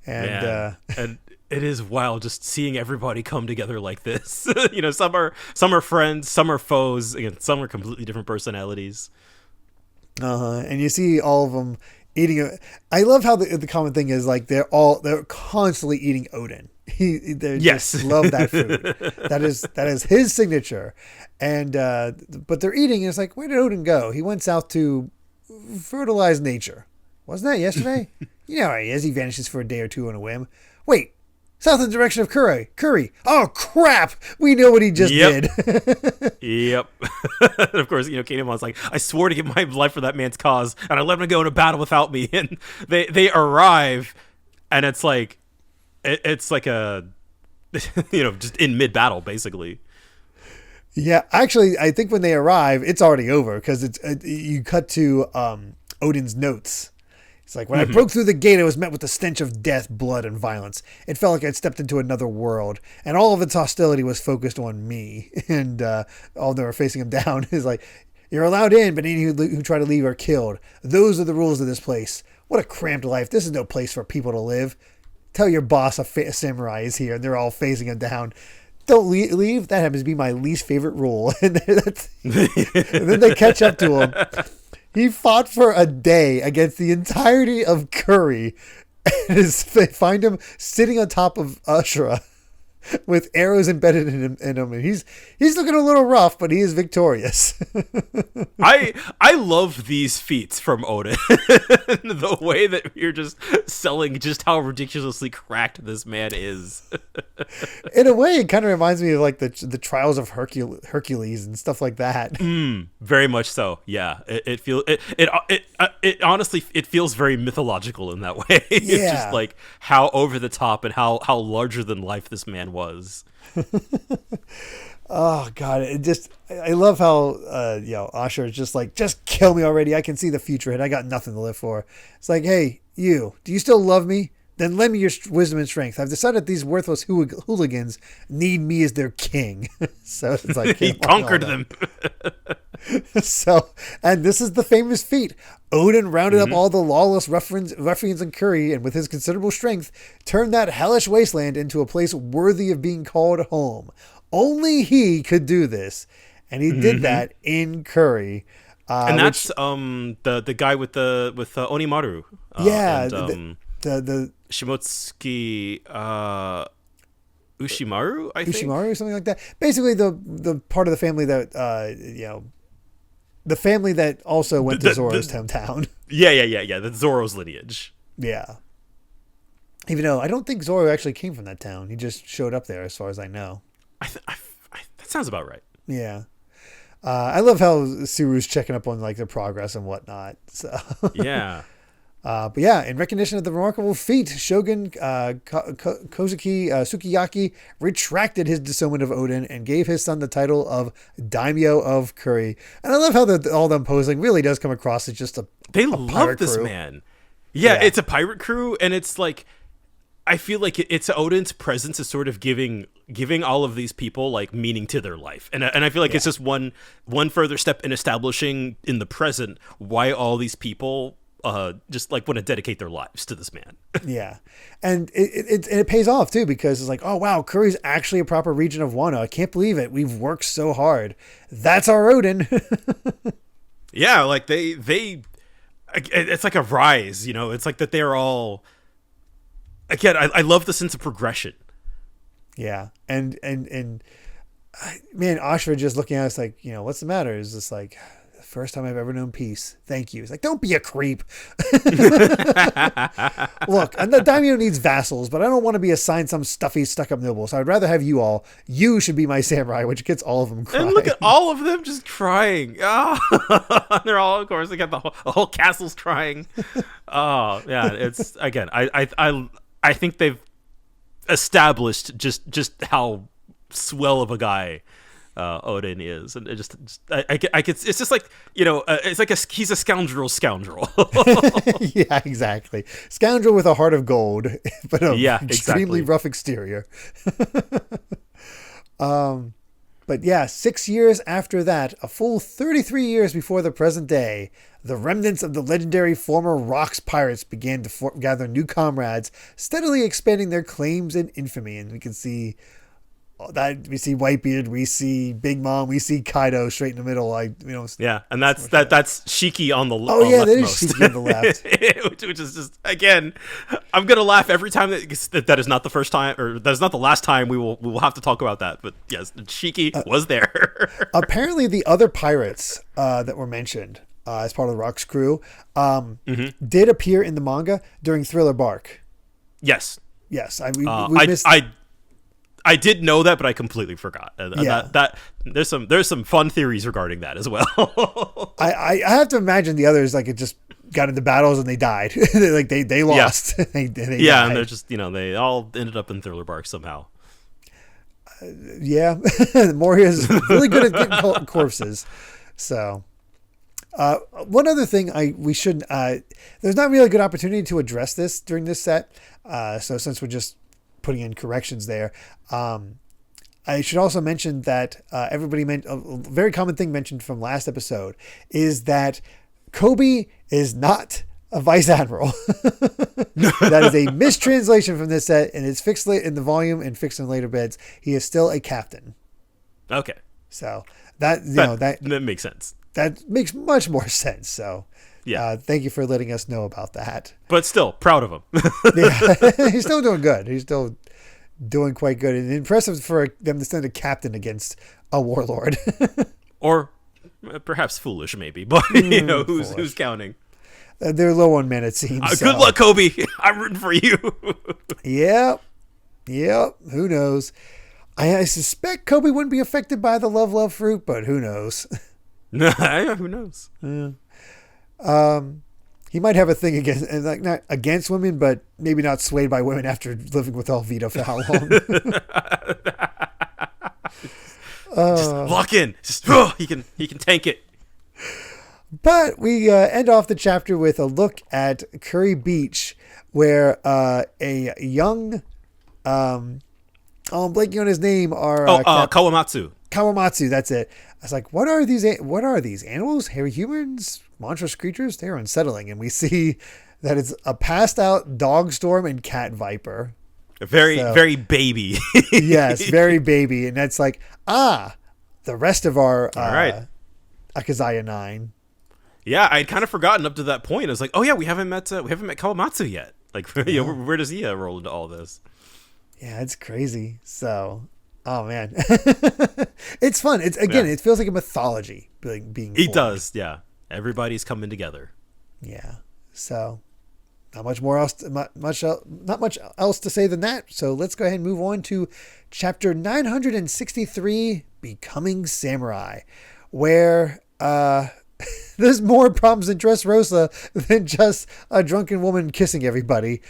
And and it is wild just seeing everybody come together like this. Some are friends, some are foes, again, some are completely different personalities. And you see all of them eating. I love how the common thing is like they're constantly eating Oden. They just love that food. That is his signature. And but they're eating, and it's like, where did Oden go? He went south to fertilize nature. Wasn't that yesterday? You know how he is. He vanishes for a day or two on a whim. Wait, south in the direction of Curry. Oh, crap. We know what he just did. Yep. And of course, Kinemon's like, I swore to give my life for that man's cause, and I let him go into battle without me. And they arrive, and it's like a, just in mid-battle, basically. Yeah, actually, I think when they arrive, it's already over, because you cut to Oden's notes. It's like, when I broke through the gate, I was met with the stench of death, blood, and violence. It felt like I'd stepped into another world, and all of its hostility was focused on me. And all they were facing him down is like, you're allowed in, but any who try to leave are killed. Those are the rules of this place. What a cramped life. This is no place for people to live. Tell your boss a samurai is here, and they're all facing him down. Don't leave. That happens to be my least favorite rule. And then they catch up to him. He fought for a day against the entirety of Curry. And they find him sitting on top of Ashura with arrows embedded in him. And he's looking a little rough, but he is victorious. I love these feats from Oden. The way that you're just selling just how ridiculously cracked this man is. In a way, it kind of reminds me of like the trials of Hercules and stuff like that. Very much so. Yeah, it honestly it feels very mythological in that way. It's just like how over the top and how larger than life this man was. Oh God! I love how Ashura is just like, just kill me already. I can see the future and I got nothing to live for. It's like, hey, do you still love me? Then lend me your wisdom and strength. I've decided these worthless hooligans need me as their king. So it's like he conquered them. So, and this is the famous feat. Oden rounded up all the lawless ruffians in Curry, and with his considerable strength, turned that hellish wasteland into a place worthy of being called home. Only he could do this, and he did that in Curry. And that's the guy with Onimaru. The Shimotsuki Ushimaru, I think. Ushimaru, something like that. Basically, the part of the family that the family that also went to Zoro's hometown. Yeah. That's Zoro's lineage. Yeah. Even though I don't think Zoro actually came from that town, he just showed up there, as far as I know. That sounds about right. Yeah. I love how Suru's checking up on like their progress and whatnot. So yeah. But yeah, in recognition of the remarkable feat, Shogun Kozuki Sukiyaki retracted his disownment of Oden and gave his son the title of Daimyo of Curry. And I love how all them posing really does come across as just a love this crew. Man. Yeah, it's a pirate crew, and it's like, I feel like it's Oden's presence is sort of giving all of these people like meaning to their life, and I feel like it's just one further step in establishing in the present why all these people just like want to dedicate their lives to this man. Yeah, and it pays off too, because it's like, oh wow, Curry's actually a proper region of Wano. I can't believe it. We've worked so hard. That's our Oden. Yeah, like they it's like a rise, It's like that they're all. Again, I love the sense of progression. Yeah, and man, Ashura just looking at us like, what's the matter? It's just like, the first time I've ever known peace. Thank you. It's like, don't be a creep. Look, and the daimyo needs vassals, but I don't want to be assigned some stuffy, stuck-up noble. So I'd rather have you all. You should be my samurai, which gets all of them crying. And look at all of them just crying. Oh. They're all, of course, they got the whole castle's crying. Oh yeah, it's again. I think they've established just how swell of a guy Oden is, and it's just like it's like he's a scoundrel. Yeah, exactly. Scoundrel with a heart of gold, but extremely rough exterior. But yeah, 6 years after that, a full 33 years before the present day, the remnants of the legendary former Rocks pirates began to gather new comrades, steadily expanding their claims and infamy. And we can see that we see Whitebeard, we see Big Mom, we see Kaido straight in the middle. Yeah, and that's Shiki on the left. Oh yeah, that is Shiki on the left. which is just, again, I'm gonna laugh every time that is not the first time, or that is not the last time we will have to talk about that. But yes, Shiki was there. Apparently, the other pirates that were mentioned as part of the Rock's crew, did appear in the manga during Thriller Bark. Yes. Yes. I did know that, but I completely forgot. That there's some fun theories regarding that as well. I have to imagine the others like it just got into battles and they died. they lost. Yeah, they yeah, died. and they're just they all ended up in Thriller Bark somehow. Yeah, Moria's really good at getting corpses. So, one other thing we should there's not really a good opportunity to address this during this set. So since we're just putting in corrections there, I should also mention that everybody a very common thing mentioned from last episode is that Kobe is not a vice admiral. That is a mistranslation from this set, and it's fixed in the volume and fixed in later beds. He is still a captain. Okay, so that makes sense. That makes much more sense. So yeah, thank you for letting us know about that. But still, proud of him. Yeah, he's still doing good. He's still doing quite good, and impressive for them to send a captain against a warlord. Or perhaps foolish, maybe, but who's counting? They're low on men, it seems. Good luck, Kobe. I'm rooting for you. Yep. Who knows? I suspect Kobe wouldn't be affected by the love fruit, but who knows? Who knows? Yeah. He might have a thing against, not against women, but maybe not swayed by women after living with Alvita for how long? Just lock in. Just he can tank it. But we end off the chapter with a look at Curry Beach, where a young, I'm blanking on his name. Kawamatsu. Kawamatsu, that's it. I was like, what are these animals? Hairy humans? Monstrous creatures? They're unsettling. And we see that it's a passed out dog storm and cat viper. Very baby. Yes, very baby. And that's like, the rest of our Akazaya 9. Yeah, I'd kind of forgotten up to that point. I was like, oh yeah, we haven't met Kawamatsu yet. Like, where does he roll into all this? Yeah, it's crazy. So, oh man, it's fun. It feels like a mythology being. It does, yeah. Everybody's coming together. Yeah. So, not much else to say than that. So let's go ahead and move on to chapter 963, Becoming Samurai, where there's more problems in Dressrosa than just a drunken woman kissing everybody.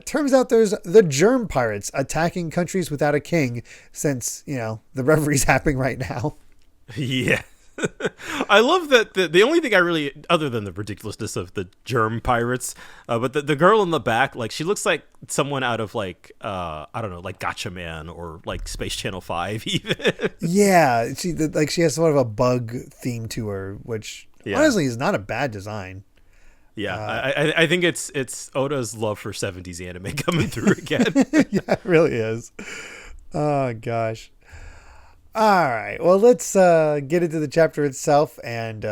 Turns out there's the germ pirates attacking countries without a king, since, the revelry's happening right now. Yeah. I love that the only thing I really, other than the ridiculousness of the germ pirates, but the girl in the back, like, she looks like someone out of like, I don't know, like Gotcha Man or like Space Channel 5 even. Yeah. She has sort of a bug theme to her, which honestly is not a bad design. Yeah. I think it's Oda's love for 70s anime coming through again. Yeah, it really is. Oh gosh. All right. Well, let's get into the chapter itself, and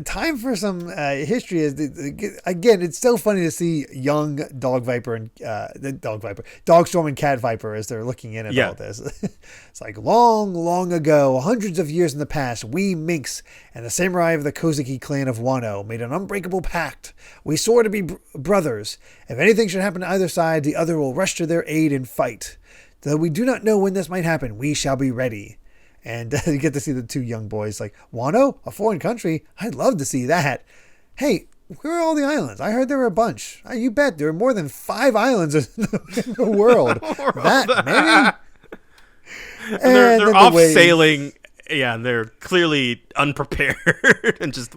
time for some history. Again, it's so funny to see young Dog Storm and Cat Viper as they're looking in at all this. It's like long ago, hundreds of years in the past, we minks and the samurai of the Kozuki clan of Wano made an unbreakable pact. We swore to be brothers. If anything should happen to either side, the other will rush to their aid and fight. Though we do not know when this might happen, we shall be ready. And you get to see the two young boys like, Wano? A foreign country? I'd love to see that. Hey, where are all the islands? I heard there were a bunch. You bet there are more than 5 islands in the world. That many? And they're off sailing. Yeah, and they're clearly unprepared and just...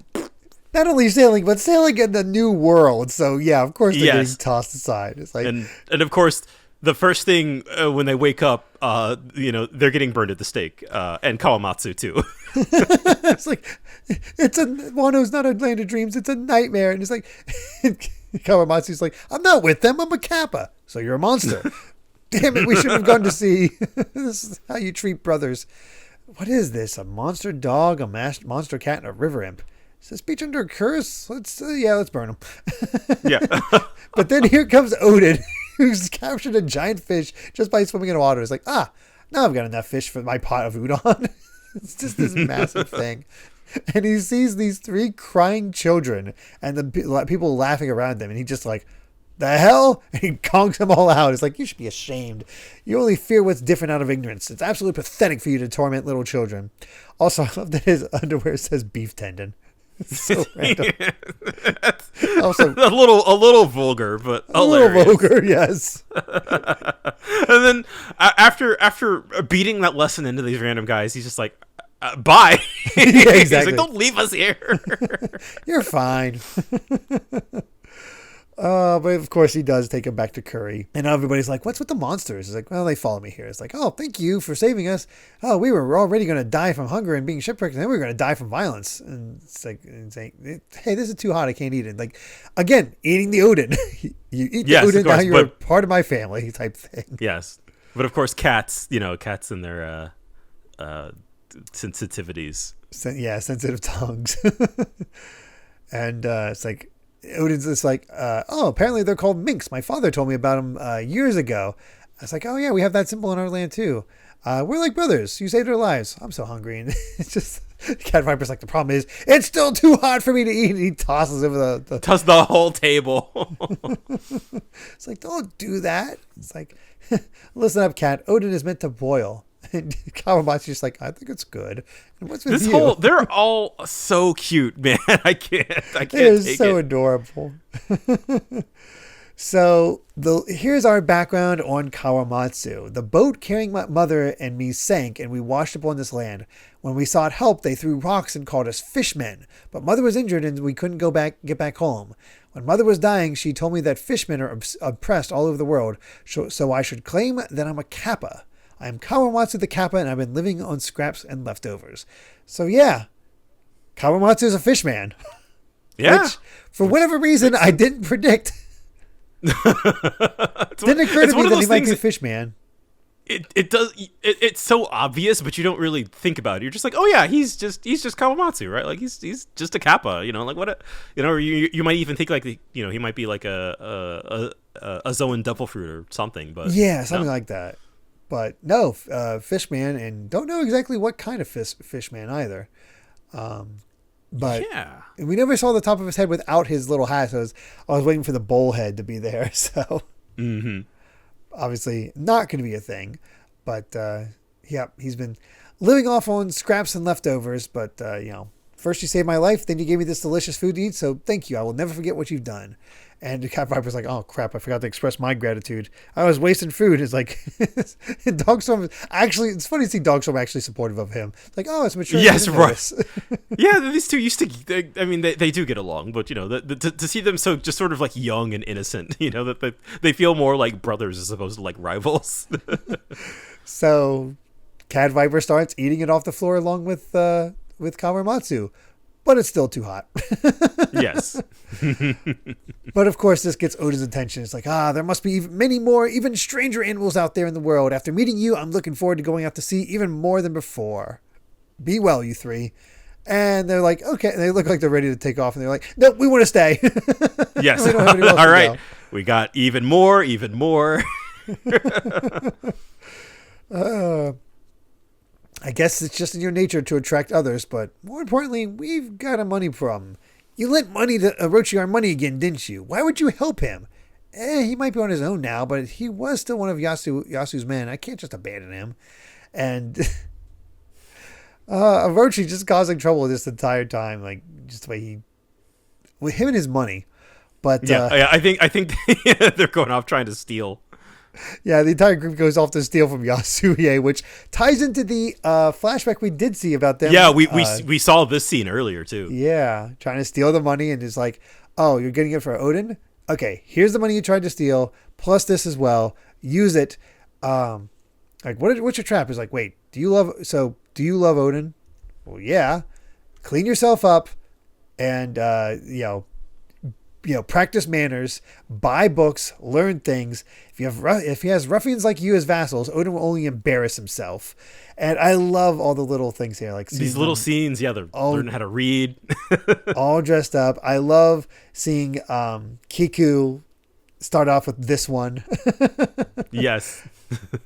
Not only sailing, but sailing in the new world. So, yeah, of course they're getting tossed aside. It's like... And of course... The first thing when they wake up, they're getting burned at the stake, and Kawamatsu too. It's like, Wano's not a land of dreams, it's a nightmare. And it's like, Kawamatsu's like, I'm not with them, I'm a Kappa. So you're a monster. Damn it, we should have gone to sea. This is how you treat brothers. What is this? A monster dog, a monster cat, and a river imp. Is this beach under a curse? Let's burn them. Yeah. But then here comes Oden, who's captured a giant fish just by swimming in water. It's like, now I've got enough fish for my pot of udon. It's just this massive thing. And he sees these 3 crying children and the people laughing around them. And he just like, the hell? And he conks them all out. It's like, you should be ashamed. You only fear what's different out of ignorance. It's absolutely pathetic for you to torment little children. Also, I love that his underwear says beef tendon. It's so random. Also, a little vulgar, but hilarious. A little vulgar, yes. And then after beating that lesson into these random guys, he's just like, bye. Yeah, exactly. He's like, don't leave us here. You're fine. But of course he does take him back to Curry. And everybody's like, what's with the monsters? He's like, well, they follow me here. It's like, oh, thank you for saving us. Oh, we were already going to die from hunger and being shipwrecked, and then we were going to die from violence. And it's like, hey, this is too hot. I can't eat it. Like, again, eating the Oden. You eat the Oden, now you're part of my family type thing. Yes. But of course, cats and their sensitivities. Sensitive tongues. And it's like, Oden's just like, apparently they're called minks. My father told me about them years ago. I was like, oh yeah, we have that symbol in our land too. We're like brothers. You saved our lives. I'm so hungry. And it's just, Cat Viper's like, the problem is, it's still too hot for me to eat. And he tosses over tosses the whole table. It's like, don't do that. It's like, listen up, Cat. Oden is meant to boil. And Kawamatsu's just like, I think it's good. And what's with you? They're all so cute, man. I can't They're so adorable. So here's our background on Kawamatsu. The boat carrying my mother and me sank, and we washed up on this land. When we sought help, they threw rocks and called us fishmen. But mother was injured, and we couldn't get back home. When mother was dying, she told me that fishmen are oppressed all over the world, so I should claim that I'm a kappa. I am Kawamatsu the Kappa, and I've been living on scraps and leftovers. So yeah, Kawamatsu is a fish man. Yeah. Which, for whatever reason, I didn't predict. Didn't occur to me that he might be a fish man. It does. It's so obvious, but you don't really think about it. You're just like, oh yeah, he's just Kawamatsu, right? Like he's just a Kappa, like what or you might even think like he might be like a Zoan devil fruit or something, but yeah, something like that. But no, Fishman, and don't know exactly what kind of Fishman either. But yeah, we never saw the top of his head without his little hat. So I was waiting for the bowl head to be there. So obviously not going to be a thing. But yeah, he's been living off on scraps and leftovers. But first you saved my life, then you gave me this delicious food to eat. So thank you. I will never forget what you've done. And the Cat Viper's like, oh crap, I forgot to express my gratitude. I was wasting food. It's like, Dogstorm, actually, it's funny to see Dogstorm actually supportive of him. It's like, oh, it's mature. Yes, right. Yeah, these two used to, they do get along, but, to see them so just sort of like young and innocent, that they feel more like brothers as opposed to like rivals. So, Cat Viper starts eating it off the floor along with Kawamatsu. But it's still too hot. Yes. But of course, this gets Oden's attention. It's like, there must be many more, even stranger animals out there in the world. After meeting you, I'm looking forward to going out to sea even more than before. Be well, you 3. And they're like, okay. And they look like they're ready to take off. And they're like, no, we want to stay. Yes. All right. We got even more. I guess it's just in your nature to attract others, but more importantly, we've got a money problem. You lent money to Orochi our money again, didn't you? Why would you help him? He might be on his own now, but he was still one of Yasu's men. I can't just abandon him. And Orochi just causing trouble this entire time, like just the way with him and his money. But I think they're going off trying to steal. Yeah, the entire group goes off to steal from Yasuye, which ties into the flashback we did see about them. Yeah, we saw this scene earlier too. Yeah, trying to steal the money and is like, oh, you're getting it for Oden? Okay, here's the money you tried to steal, plus this as well. Use it. Like, what's your trap? Is like, wait, do you love Oden? Well, yeah. Clean yourself up and, practice manners, buy books, learn things. If he has ruffians like you as vassals, Oden will only embarrass himself. And I love all the little things here, like these little scenes. Yeah, they're learning how to read, all dressed up. I love seeing Kiku start off with this one. Yes,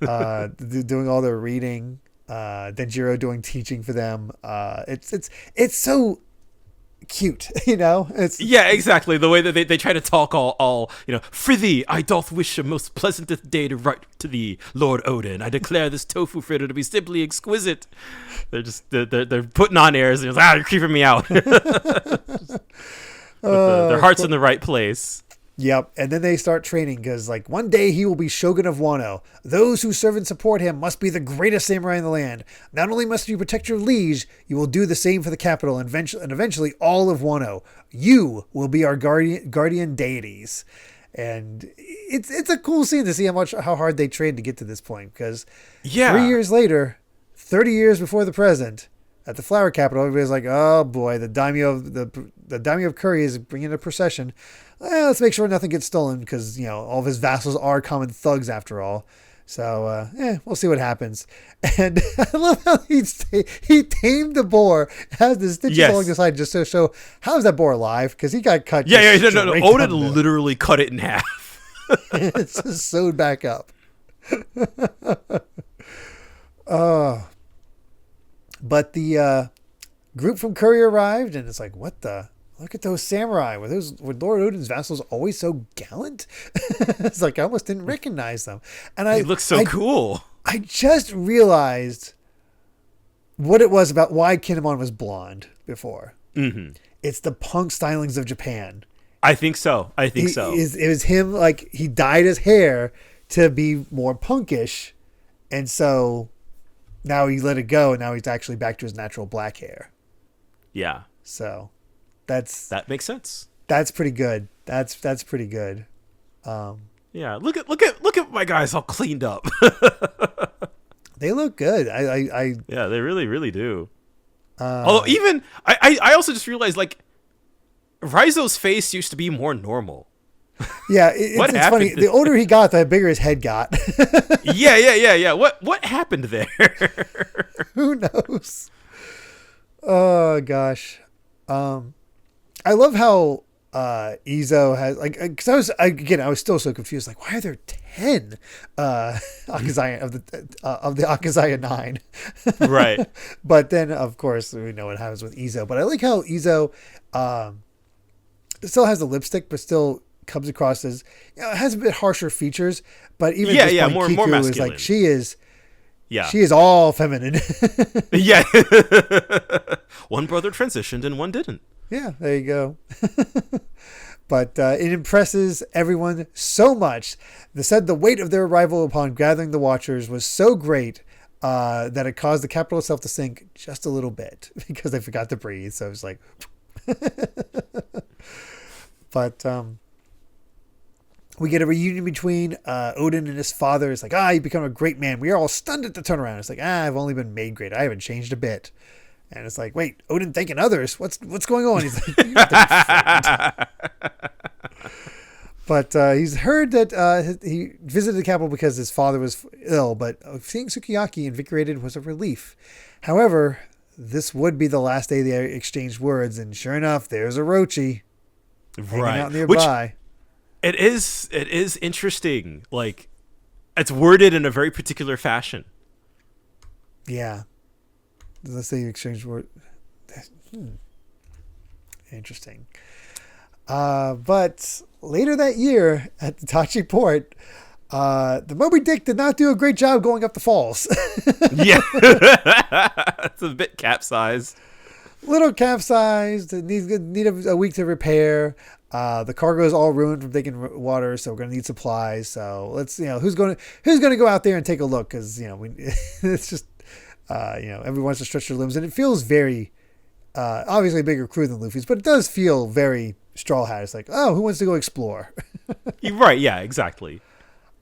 doing all their reading. Denjiro doing teaching for them. It's so cute, you know. It's exactly the way that they try to talk all for thee I doth wish a most pleasantest day to write to thee, Lord Oden. I declare this tofu fritter to be simply exquisite. They're putting on airs, and it's like, you're creeping me out. Their heart's in the right place. Yep, and then they start training because, like, one day he will be Shogun of Wano. Those who serve and support him must be the greatest samurai in the land. Not only must you protect your liege, you will do the same for the capital and eventually all of Wano. You will be our guardian deities. And it's a cool scene to see how hard they trained to get to this point. Because 3 years later, 30 years before the present, at the flower capital, everybody's like, oh boy, the daimyo of Curry is bringing a procession. Let's make sure nothing gets stolen because, all of his vassals are common thugs after all. So, we'll see what happens. And I love how he tamed the boar, has the stitches along the side just to show how's that boar alive because he got cut. No. Oden literally cut it in half. It's just sewed back up. But the group from Curry arrived, and it's like, what the? Look at those samurai. Were Lord Oden's vassals always so gallant? It's like I almost didn't recognize them. And they look so cool. I just realized what it was about why Kinemon was blonde before. Mm-hmm. It's the punk stylings of Japan. I think so. It was him, like, he dyed his hair to be more punkish, and so now he let it go, and now he's actually back to his natural black hair. Yeah. So that makes sense. That's pretty good. That's pretty good. Yeah. Look at my guys all cleaned up. They look good. Yeah, they really, really do. Although even I also just realized, like, Raizo's face used to be more normal. Yeah, it's funny. The older he got, the bigger his head got. Yeah. What happened there? Who knows? Oh gosh. I love how Izo has, like, because I was still so confused. Like, why are there 10 Akazaya of the Akazaya 9? Right. But then, of course, we know what happens with Izo. But I like how Izo still has the lipstick, but still comes across as, has a bit harsher features. But even at this point, more Kiku masculine. is like, she is. Yeah. She is all feminine. Yeah. One brother transitioned and one didn't. Yeah, there you go. But it impresses everyone so much. They said the weight of their arrival upon gathering the Watchers was so great that it caused the capital itself to sink just a little bit because they forgot to breathe. So it was like... But we get a reunion between Oden and his father. It's like, you become a great man. We are all stunned at the turnaround. It's like, I've only been made great. I haven't changed a bit. And it's like, wait, Oden thanking others? What's going on? He's like, you have to be frightened. But he's heard that he visited the capital because his father was ill. But seeing Sukiyaki invigorated was a relief. However, this would be the last day they exchanged words. And sure enough, there's Orochi hanging out nearby. It is interesting. Like, it's worded in a very particular fashion. Yeah. Let's say you exchange word. Interesting. But later that year at the Tachi port, the Moby Dick did not do a great job going up the falls. Yeah. It's a bit capsized. Little capsized. It need a week to repair. The cargo is all ruined from taking water, so we're gonna need supplies. So let's, who's gonna go out there and take a look? Because it's just everyone wants to stretch their limbs, and it feels very obviously a bigger crew than Luffy's, but it does feel very Straw Hat. It's like, who wants to go explore? Right? Yeah, exactly.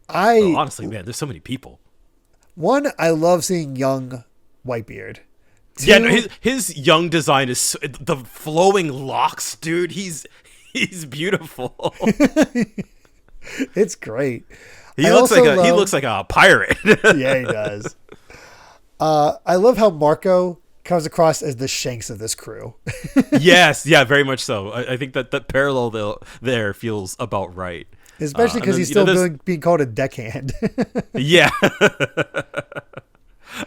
Honestly, man, there's so many people. One, I love seeing young Whitebeard. Two, yeah, no, his young design is the flowing locks, dude. He's beautiful. It's great. He looks like a pirate. Yeah, he does. I love how Marco comes across as the Shanks of this crew. Yes, yeah, very much so. I think that parallel there feels about right. Especially because he's still being called a deckhand. Yeah.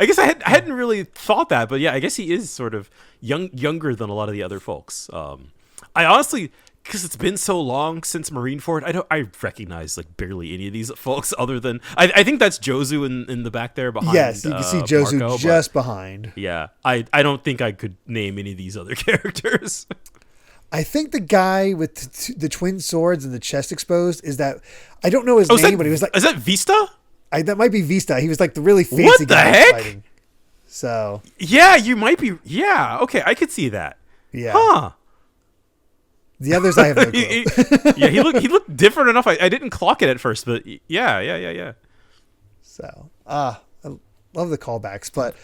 I guess I hadn't really thought that, but yeah, I guess he is sort of younger than a lot of the other folks. I honestly, because it's been so long since Marineford, I recognize like barely any of these folks other than I think that's Jozu in the back there behind. Yes, you can see Jozu Marco, just behind. Yeah, I don't think I could name any of these other characters. I think the guy with the twin swords and the chest exposed is that I don't know his name, but he was like, is that Vista? That might be Vista. He was like the really fancy guy heck? fighting. So yeah, you might be. Yeah, okay, I could see that. Yeah. Huh. The others I have no clue. Yeah, he looked different enough. I didn't clock it at first, but yeah. So I love the callbacks, but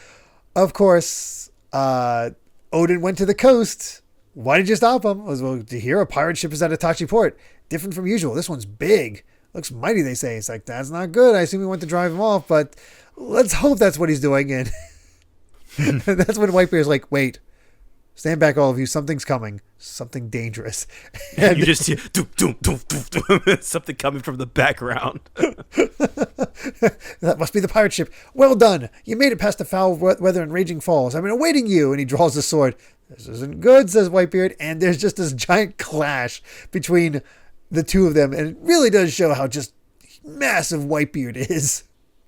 of course, Oden went to the coast. Why did you stop him? Was, well, to hear a pirate ship is at Itachi port. Different from usual. This one's big. Looks mighty, they say. It's like, that's not good. I assume he went to drive him off, but let's hope that's what he's doing. And that's when Whitebeard's like, wait, stand back, all of you. Something's coming. Something dangerous. And you just hear something coming from the background. That must be the pirate ship. Well done. You made it past the foul weather and raging falls. I've been awaiting you. And he draws the sword. This isn't good, says Whitebeard. And there's just this giant clash between the two of them. And it really does show how just massive Whitebeard is.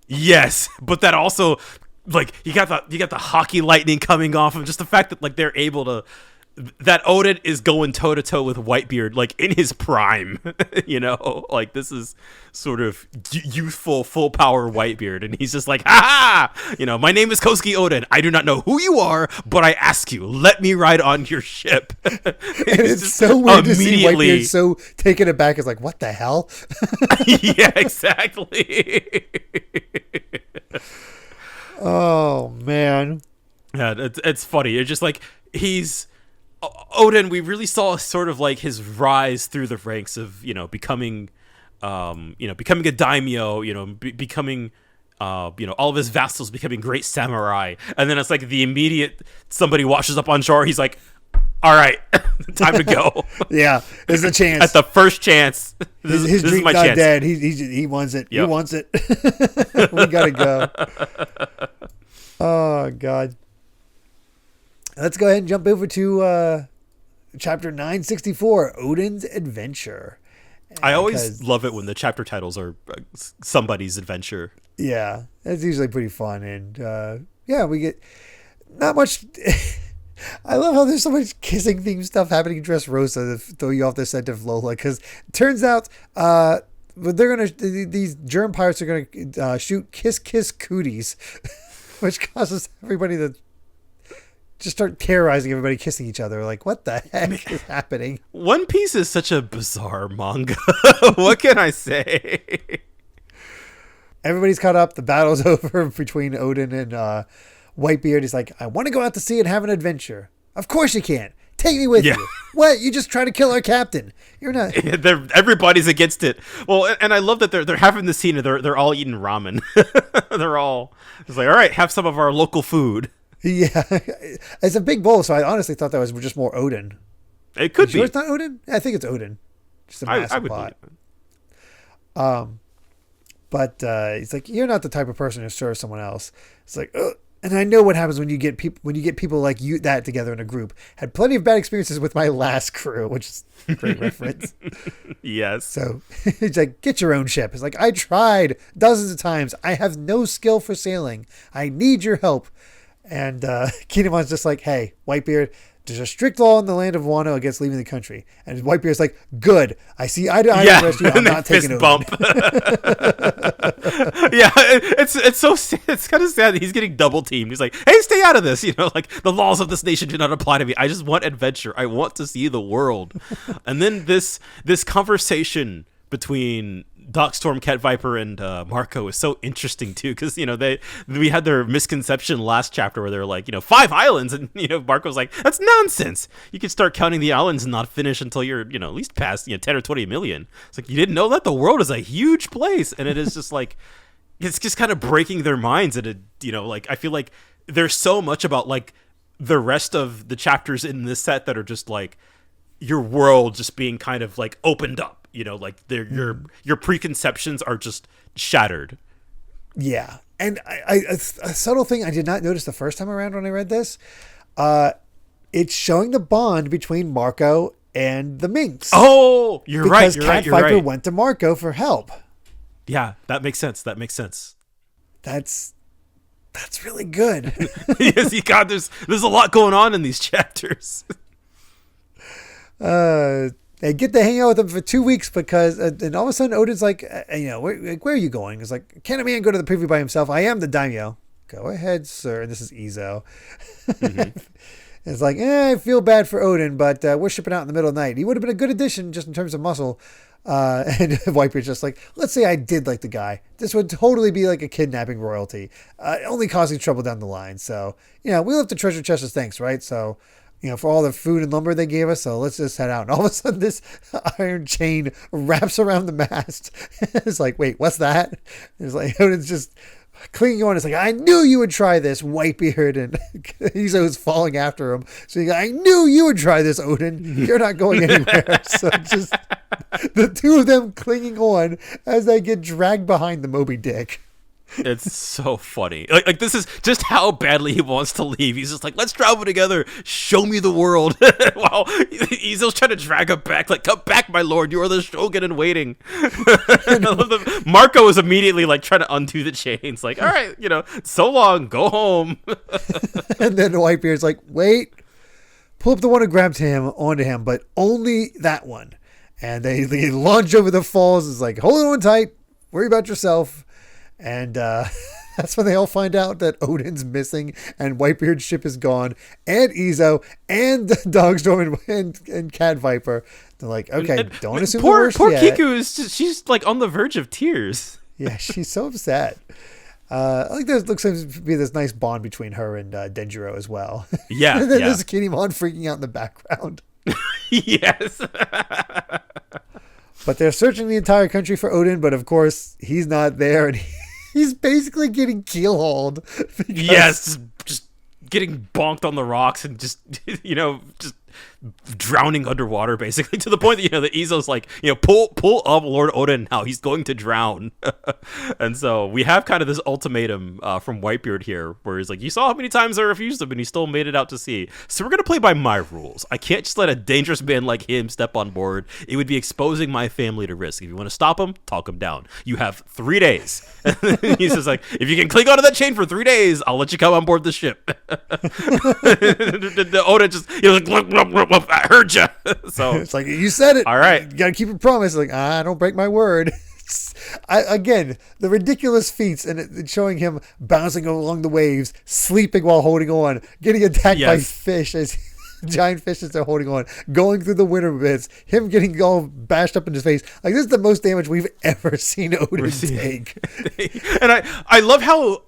Yes, but that also, like, you got the hockey lightning coming off of just the fact that, like, they're able to, that Oden is going toe to toe with Whitebeard, like, in his prime, you know, like, this is sort of youthful, full power Whitebeard, and he's just like, ha ha, you know, my name is Kosuke Oden, I do not know who you are, but I ask you, let me ride on your ship. And it's so weird to see Whitebeard so taken aback. It's like, what the hell? Yeah, exactly. Oh man. Yeah, it's funny. It's just like Oden, we really saw sort of like his rise through the ranks of, you know, becoming a daimyo, you know, becoming, all of his vassals becoming great samurai. And then it's like the immediate somebody washes up on shore. He's like, all right, time to go. Yeah, there's a chance. At the first chance. His this dream's is my not chance. dead. He wants it. Yep. He wants it. We gotta go. Oh God. Let's go ahead and jump over to chapter 964, Oden's Adventure. I always love it when the chapter titles are somebody's adventure. Yeah, that's usually pretty fun. And yeah, we get not much. I love how there's so much kissing themed stuff happening in Dressrosa to throw you off the scent of Lola. Because it turns out these germ pirates are going to shoot kiss cooties, which causes everybody to just start terrorizing everybody, kissing each other. Like, what the heck is happening? One Piece is such a bizarre manga. What can I say? Everybody's caught up. The battle's over between Oden and Whitebeard. He's like, I want to go out to sea and have an adventure. Of course you can. Take me with you. What? You just try to kill our captain. You're not. Everybody's against it. Well, and I love that they're having the scene. They're all eating ramen. They're all. It's like, all right, have some of our local food. Yeah, it's a big bowl. So I honestly thought that was just more Oden. It could be. Sure it's not Oden? I think it's Oden. Just a massive pot. But he's like, you're not the type of person who serves someone else. It's like, ugh. And I know what happens when you get people like you that together in a group. Had plenty of bad experiences with my last crew, which is a great reference. Yes. So he's like, get your own ship. It's like, I tried dozens of times. I have no skill for sailing. I need your help. And Kinemon's just like, hey, Whitebeard, there's a strict law in the land of Wano against leaving the country. And Whitebeard's like, good. I see eye to eye with the rest of you. I'm not taking it. Bump. Yeah, it's kind of sad that he's getting double teamed. He's like, hey, stay out of this. You know, like, the laws of this nation do not apply to me. I just want adventure. I want to see the world. And then this conversation between Darkstorm, Cat Viper, and Marco is so interesting too, because we had their misconception last chapter where they're like, 5 islands, and Marco's like, that's nonsense. You can start counting the islands and not finish until you're at least past 10 or 20 million. It's like, you didn't know that? The world is a huge place, and it is just like, it's just kind of breaking their minds. And I feel like there's so much about like the rest of the chapters in this set that are just like your world just being kind of like opened up. Like your preconceptions are just shattered. Yeah. And a subtle thing I did not notice the first time around when I read this, it's showing the bond between Marco and the Minx. Oh, you're right. You're Cat Viper went to Marco for help. Yeah, that makes sense. That's really good. Yes, God, there's a lot going on in these chapters. They get to hang out with him for 2 weeks because, and all of a sudden Oden's like, where are you going? It's like, can a man go to the privy by himself? I am the daimyo. Go ahead, sir. And this is Izo. Mm-hmm. It's like, I feel bad for Oden, but we're shipping out in the middle of the night. He would have been a good addition just in terms of muscle. And Whitebeard's just like, let's say I did like the guy. This would totally be like a kidnapping royalty, only causing trouble down the line. So, we'll have to treasure chest as thanks, right? So, for all the food and lumber they gave us. So let's just head out. And all of a sudden this iron chain wraps around the mast. It's like, wait, what's that? It's like, Oden's just clinging on. It's like, I knew you would try this, Whitebeard. And Izo's falling after him. So he's like, I knew you would try this, Oden. You're not going anywhere. So just the two of them clinging on as they get dragged behind the Moby Dick. It's so funny. Like this is just how badly he wants to leave. He's just like, let's travel together. Show me the world. Wow. Izo's trying to drag him back. Like, come back, my lord. You are the shogun in waiting. Marco is immediately like trying to undo the chains. Like, all right, so long. Go home. And then Whitebeard's like, wait. Pull up the one who grabbed him onto him, but only that one. And they launch over the falls. It's like, hold on tight. Worry about yourself. And that's when they all find out that Oden's missing and Whitebeard's ship is gone, and Izo and Dogstorm and Cat Viper. They're like, okay, don't assume the worst poor yet. Kiku she's like on the verge of tears. Yeah, she's so upset. I think there looks to be this nice bond between her and Denjiro as well. Yeah, and then there's Kinemon freaking out in the background. Yes. But they're searching the entire country for Oden, but of course he's not there, and he's basically getting keel-hauled. Yes, just getting bonked on the rocks and just, just drowning underwater, basically, to the point that, that Izo's like, pull up Lord Oden now. He's going to drown. And so we have kind of this ultimatum from Whitebeard here, where he's like, you saw how many times I refused him, and he still made it out to sea. So we're going to play by my rules. I can't just let a dangerous man like him step on board. It would be exposing my family to risk. If you want to stop him, talk him down. You have 3 days. He says, like, if you can cling onto that chain for 3 days, I'll let you come on board the ship. The Oden just, like, I heard you. So it's like, you said it. All right. You got to keep your promise. Like, I don't break my word. Again, the ridiculous feats and it showing him bouncing along the waves, sleeping while holding on, getting attacked by fish as giant fish as they're holding on, going through the winter bits, him getting all bashed up in his face. Like, this is the most damage we've ever seen Oden take. And I love how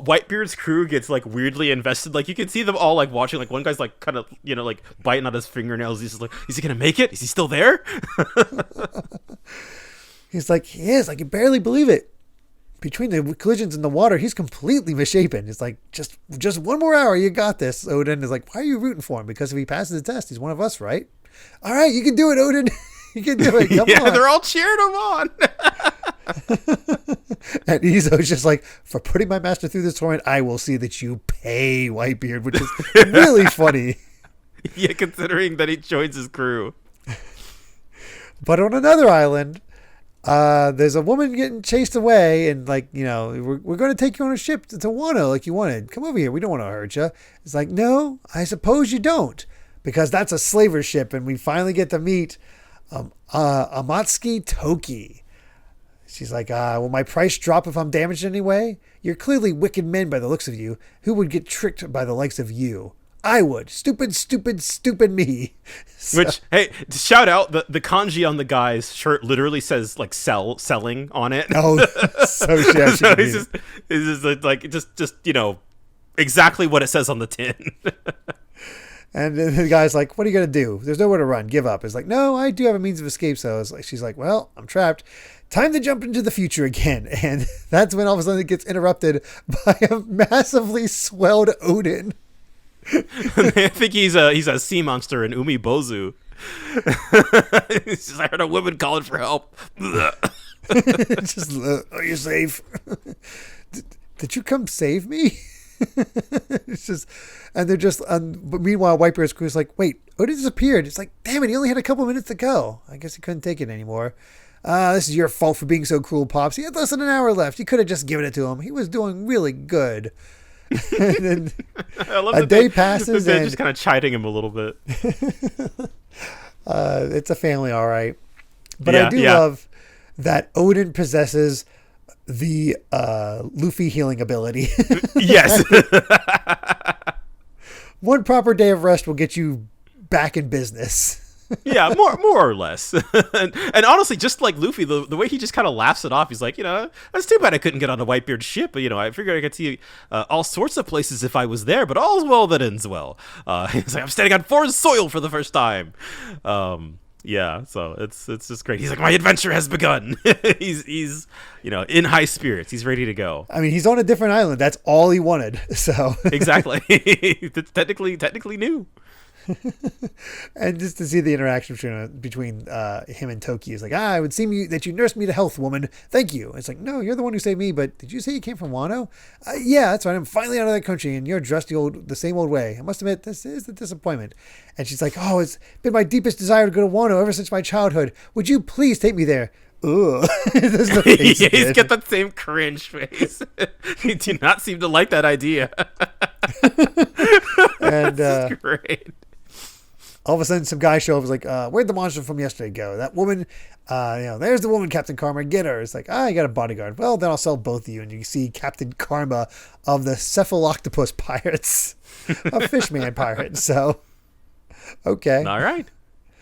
Whitebeard's crew gets like weirdly invested. Like, you can see them all like watching. Like, one guy's like kind of like biting on his fingernails. He's just like, is he gonna make it? Is he still there? He's like, he is. I can barely believe it. Between the collisions in the water, he's completely misshapen. It's like, just 1 more hour, you got this. Oden is like, why are you rooting for him? Because if he passes the test, he's one of us, right? All right, you can do it, Oden. You can do it. Come on. They're all cheering him on. And Izo's just like, for putting my master through this torment, I will see that you pay, Whitebeard, which is really funny. Yeah, considering that he joins his crew. But on another island, there's a woman getting chased away, and like, we're going to take you on a ship to Wano like you wanted. Come over here. We don't want to hurt you. It's like, no, I suppose you don't, because that's a slaver ship, and we finally get to meet Amatsuki Toki. She's like, will my price drop if I'm damaged in any way? You're clearly wicked men by the looks of you. Who would get tricked by the likes of you? I would. Stupid, stupid, stupid me. So. Which, hey, shout out, the kanji on the guy's shirt literally says, like, selling on it. Oh, so shabby. So he's just like, just exactly what it says on the tin. And then the guy's like, what are you going to do? There's nowhere to run. Give up. It's like, no, I do have a means of escape. So she's like, well, I'm trapped. Time to jump into the future again. And that's when all of a sudden it gets interrupted by a massively swelled Oden. I think he's a sea monster in Umibozu. I heard a woman calling for help. Just, are you safe? did you come save me? It's just, and they're just, but meanwhile, Whitebeard's crew's like, wait, Oden disappeared. It's like, damn it, he only had a couple minutes to go. I guess he couldn't take it anymore. This is your fault for being so cruel, Pops. He had less than an hour left. You could have just given it to him. He was doing really good. And then a day passes, they're and just kind of chiding him a little bit. It's a family, all right. But I do love that Oden possesses the Luffy healing ability. Yes. One proper day of rest will get you back in business. Yeah, more or less. And honestly, just like Luffy, the way he just kind of laughs it off, he's like, that's too bad I couldn't get on a Whitebeard's ship, but I figured I could see all sorts of places if I was there, but all's well that ends well. He's like, I'm standing on foreign soil for the first time. Yeah, so it's just great. He's like, my adventure has begun. he's in high spirits. He's ready to go. I mean, he's on a different island. That's all he wanted. So exactly. It's technically new. And just to see the interaction between him and Toki is like, I would seem that you nursed me to health, woman. Thank you. It's like, no, you're the one who saved me, but did you say you came from Wano? Yeah, that's right. I'm finally out of that country, and you're dressed the same old way. I must admit, this is the disappointment. And she's like, oh, it's been my deepest desire to go to Wano ever since my childhood. Would you please take me there? Ugh. He's got that same cringe face. You do not seem to like that idea. And this is great. All of a sudden, some guy show up. Was like, "Where'd the monster from yesterday go? That woman, there's the woman, Captain Karma. Get her." It's like, you got a bodyguard. Well, then I'll sell both of you. And you see Captain Karma of the Cephaloctopus Pirates, a fishman pirate. So, okay, all right,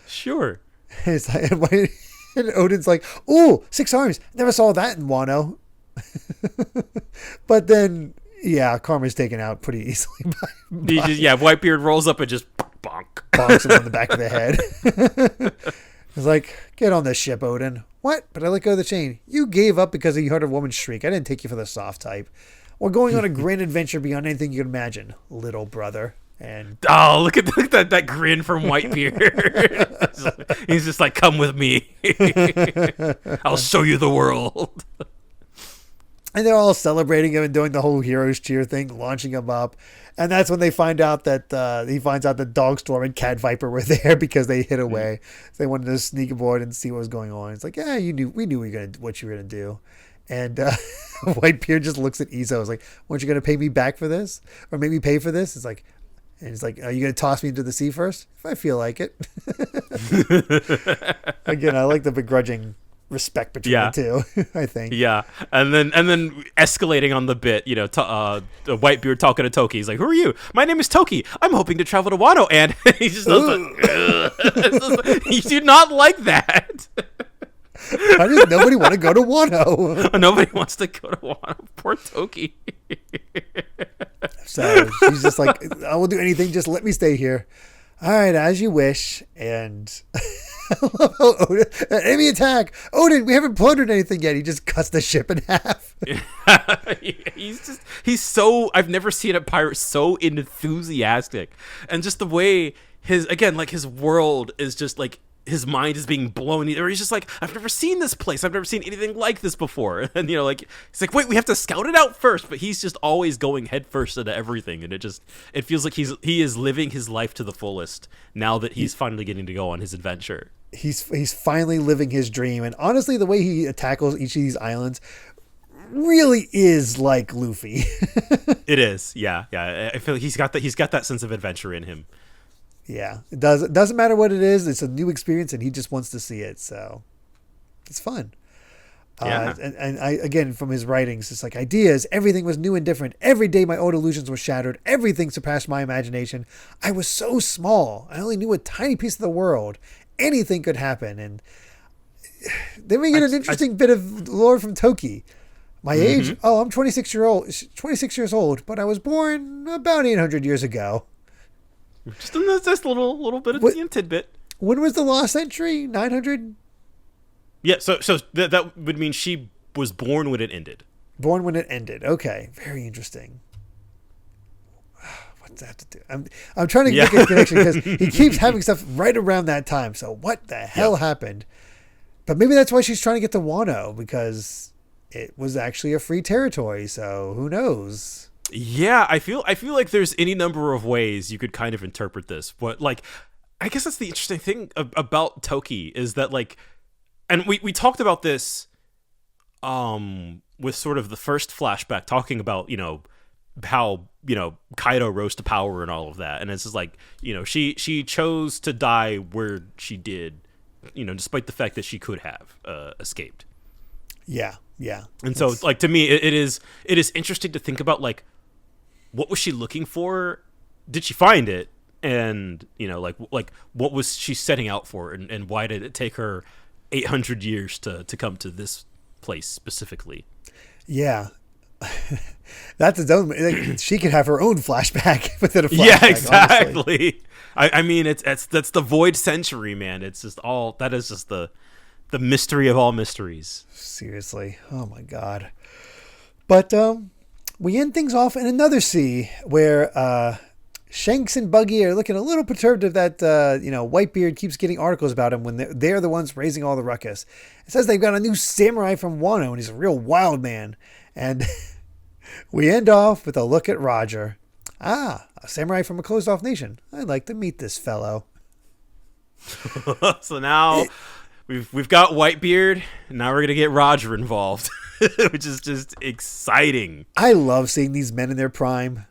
sure. It's like, and Oden's like, "Ooh, 6 arms. Never saw that in Wano." But then, Karma's taken out pretty easily. Whitebeard rolls up and just bonks him on the back of the head. He's like, get on this ship, Oden. What? But I let go of the chain. You gave up because you heard a woman shriek. I didn't take you for the soft type. We're going on a grand adventure beyond anything you can imagine, little brother. And look at that grin from Whitebeard. He's just like, come with me. I'll show you the world. And they're all celebrating him and doing the whole heroes cheer thing, launching him up. And that's when they find out that he finds out that Dogstorm and Cat Viper were there because they hid away. So they wanted to sneak aboard and see what was going on. It's like, we knew what you were gonna do. And Whitebeard just looks at Izo. Is like, weren't you gonna pay me back for this, or make me pay for this? It's like, and he's like, are you gonna toss me into the sea first? If I feel like it. Again, I like the begrudging respect between the two. I think. Yeah, and then escalating on the bit, the Whitebeard talking to Toki. He's like, "Who are you? My name is Toki. I'm hoping to travel to Wano." And he just does like, you do not like that. Why does nobody want to go to Wano? Nobody wants to go to Wano. Poor Toki. So she's just like, I will do anything. Just let me stay here. All right, as you wish. And I love how Oden, enemy attack. Oden, we haven't plundered anything yet. He just cuts the ship in half. He's so, I've never seen a pirate so enthusiastic. And just the way his world is just like, his mind is being blown, or he's just like, I've never seen this place. I've never seen anything like this before. And he's like, wait, we have to scout it out first. But he's just always going headfirst into everything, and it feels like he is living his life to the fullest now that he's finally getting to go on his adventure. He's finally living his dream, and honestly, the way he tackles each of these islands really is like Luffy. It is, yeah. I feel like he's got that sense of adventure in him. Yeah, it doesn't matter what it is. It's a new experience, and he just wants to see it. So it's fun. Yeah. And I, again, from his writings, it's like ideas. Everything was new and different. Every day my old illusions were shattered. Everything surpassed my imagination. I was so small. I only knew a tiny piece of the world. Anything could happen. And then we get an interesting bit of lore from Toki. My age? Oh, I'm 26 years old, but I was born about 800 years ago. Just a little bit of tidbit. When was the lost entry? 900? Yeah, so that would mean she was born when it ended. Born when it ended. Okay, very interesting. What's that have to do? I'm trying to make a connection because he keeps having stuff right around that time. So what the hell happened? But maybe that's why she's trying to get to Wano, because it was actually a free territory. So who knows? Yeah, I feel like there's any number of ways you could kind of interpret this. But like, I guess that's the interesting thing about Toki is that like, and we talked about this with sort of the first flashback, talking about, how, Kaido rose to power and all of that. And it's just like, she chose to die where she did, despite the fact that she could have escaped. Yeah. And so like, to me, it is interesting to think about like, what was she looking for? Did she find it? And, like what was she setting out for? And why did it take her 800 years to come to this place specifically? Yeah. That's its own. Like, she could have her own flashback within a flashback. Yeah, exactly. I mean, that's the Void Century, man. It's just that is just the mystery of all mysteries. Seriously. Oh my God. But we end things off in another sea where Shanks and Buggy are looking a little perturbed that Whitebeard keeps getting articles about him when they're the ones raising all the ruckus. It says they've got a new samurai from Wano and he's a real wild man. And we end off with a look at Roger. A samurai from a closed-off nation. I'd like to meet this fellow. So now we've got Whitebeard, and now we're gonna get Roger involved, which is just exciting. I love seeing these men in their prime.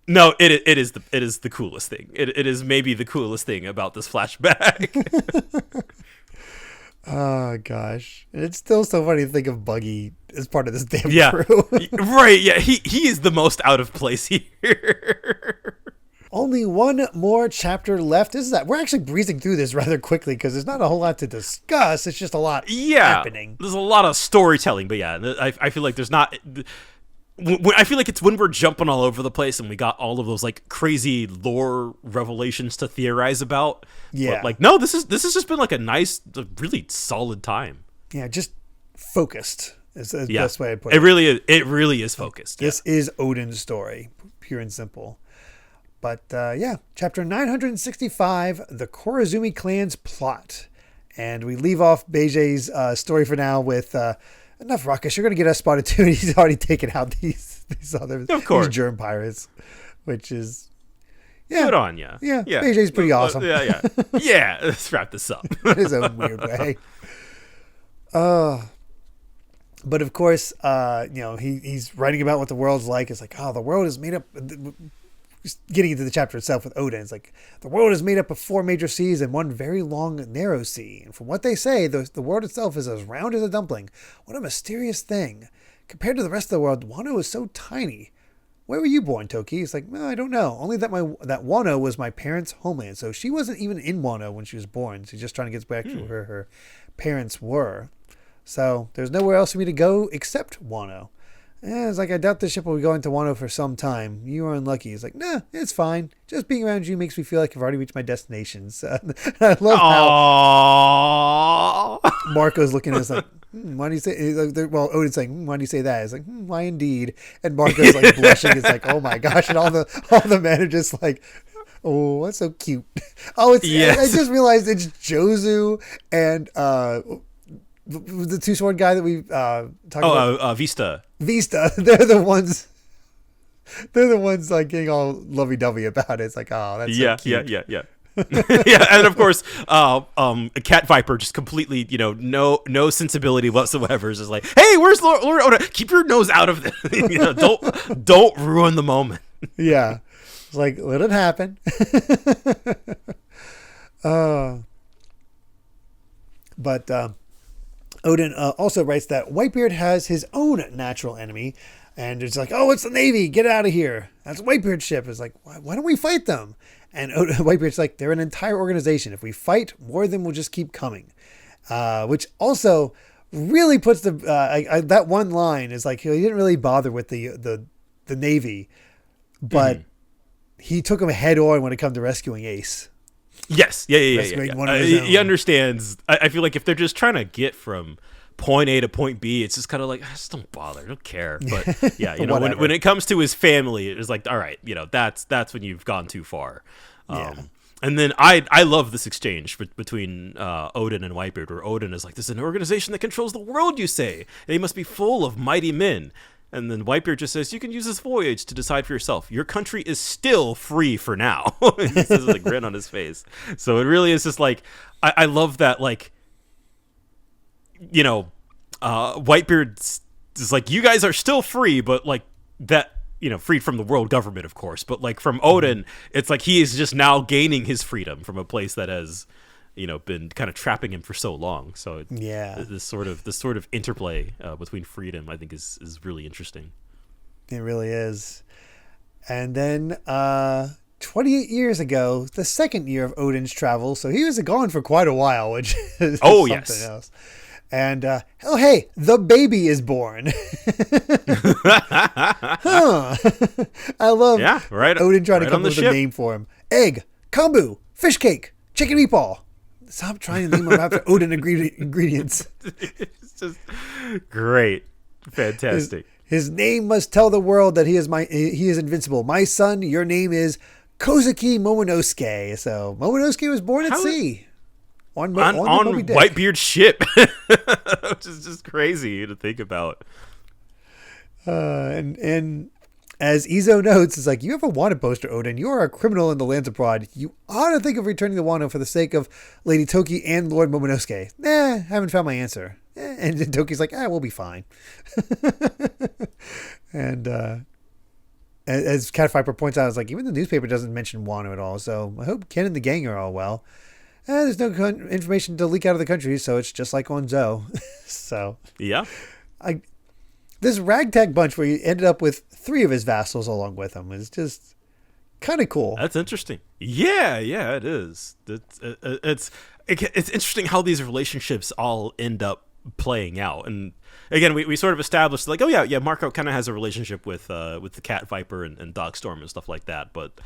No, it is the coolest thing. It is maybe the coolest thing about this flashback. Oh gosh, and it's still so funny to think of Buggy as part of this damn crew. Right? Yeah, he is the most out of place here. Only one more chapter left. We're actually breezing through this rather quickly because there's not a whole lot to discuss. It's just a lot happening. There's a lot of storytelling, but yeah, I feel like there's not. I feel like it's when we're jumping all over the place and we got all of those like crazy lore revelations to theorize about. Yeah. But like, no, this has just been like a really solid time. Yeah, just focused is the best way to put it. It really is focused. This is Oden's story, pure and simple. But chapter 965, the Korazumi clan's plot. And we leave off Beige's story for now with enough ruckus. You're going to get us spotted too. He's already taken out these these germ pirates, which is good on you. Yeah. Beige's pretty awesome. Yeah. Let's wrap this up in his own weird way. But of course, he's writing about what the world's like. It's like, the world is made up. Getting into the chapter itself with Oden, it's like the world is made up of 4 major seas and one very long, narrow sea. And from what they say, the world itself is as round as a dumpling. What a mysterious thing. Compared to the rest of the world, Wano is so tiny. Where were you born, Toki? He's like, I don't know. Only that Wano was my parents' homeland. So she wasn't even in Wano when she was born. She's just trying to get back to where her parents were. So there's nowhere else for me to go except Wano. It's like, I doubt this ship will be going to Wano for some time. You are unlucky. He's like, nah, it's fine. Just being around you makes me feel like I've already reached my destinations. I love how Marco's looking at us like, why do you say, well, Oden's saying, why do you say that? He's like, why indeed? And Marco's like blushing. It's like, oh my gosh. And all the men are just like, oh, that's so cute. Oh, I just realized it's Jozu and, the two-sword guy that we talked about. Vista. They're the ones like getting all lovey-dovey about it. It's like, that's so cute. Yeah. Yeah, and of course, a cat viper just completely, no sensibility whatsoever. Is just like, hey, where's Lord Oda? Keep your nose out of this. Don't ruin the moment. Yeah, it's like, let it happen. But Oden also writes that Whitebeard has his own natural enemy, and it's like, it's the Navy, get out of here. That's Whitebeard's ship. It's like, why don't we fight them? And Whitebeard's like, they're an entire organization. If we fight, more of them will just keep coming. Which also really puts that one line is like, he didn't really bother with the Navy, but he took him head on when it comes to rescuing Ace. Yes. Yeah. He understands. I feel like if they're just trying to get from point A to point B, it's just kind of like, just don't bother. I don't care. But yeah, when it comes to his family, it's like, all right, that's when you've gone too far. And then I love this exchange between Oden and Whitebeard, where Oden is like, "This is an organization that controls the world, you say. They must be full of mighty men." And then Whitebeard just says, "You can use this voyage to decide for yourself. Your country is still free for now." He says with a grin on his face. So it really is just like, I love that, like, you know, Whitebeard is like, "You guys are still free, but like that." You know, freed from the world government, of course, but like from Oden, it's like he is just now gaining his freedom from a place that has, you know, been kind of trapping him for so long. So this sort of interplay between freedom, I think, is really interesting. It really is. And then 28 years ago, the second year of Oden's travel, so he was gone for quite a while, which is something else. And, oh, hey, the baby is born. I love Oden trying to come up with a name for him. Egg, kombu, fish cake, chicken meatball. Stop trying to name him after Oden ingredients. It's just great. Fantastic. His name must tell the world that he is invincible. My son, your name is Kozuki Momonosuke. So Momonosuke was born at sea. On Whitebeard's ship, which is just crazy to think about. And as Izo notes, it's like, you have a wanted poster, Oden. You are a criminal in the lands abroad. You ought to think of returning to Wano for the sake of Lady Toki and Lord Momonosuke. Haven't found my answer. And then Toki's like, we'll be fine. And as Cat Viper points out, it's like, even the newspaper doesn't mention Wano at all. So I hope Ken and the gang are all well. There's no information to leak out of the country, so it's just like on Zoe. So yeah, this ragtag bunch where he ended up with 3 of his vassals along with him is just kind of cool. That's interesting. Yeah, it is. It's interesting how these relationships all end up playing out. And again, we sort of established like, oh yeah, Marco kind of has a relationship with the Cat Viper and Dogstorm and stuff like that, but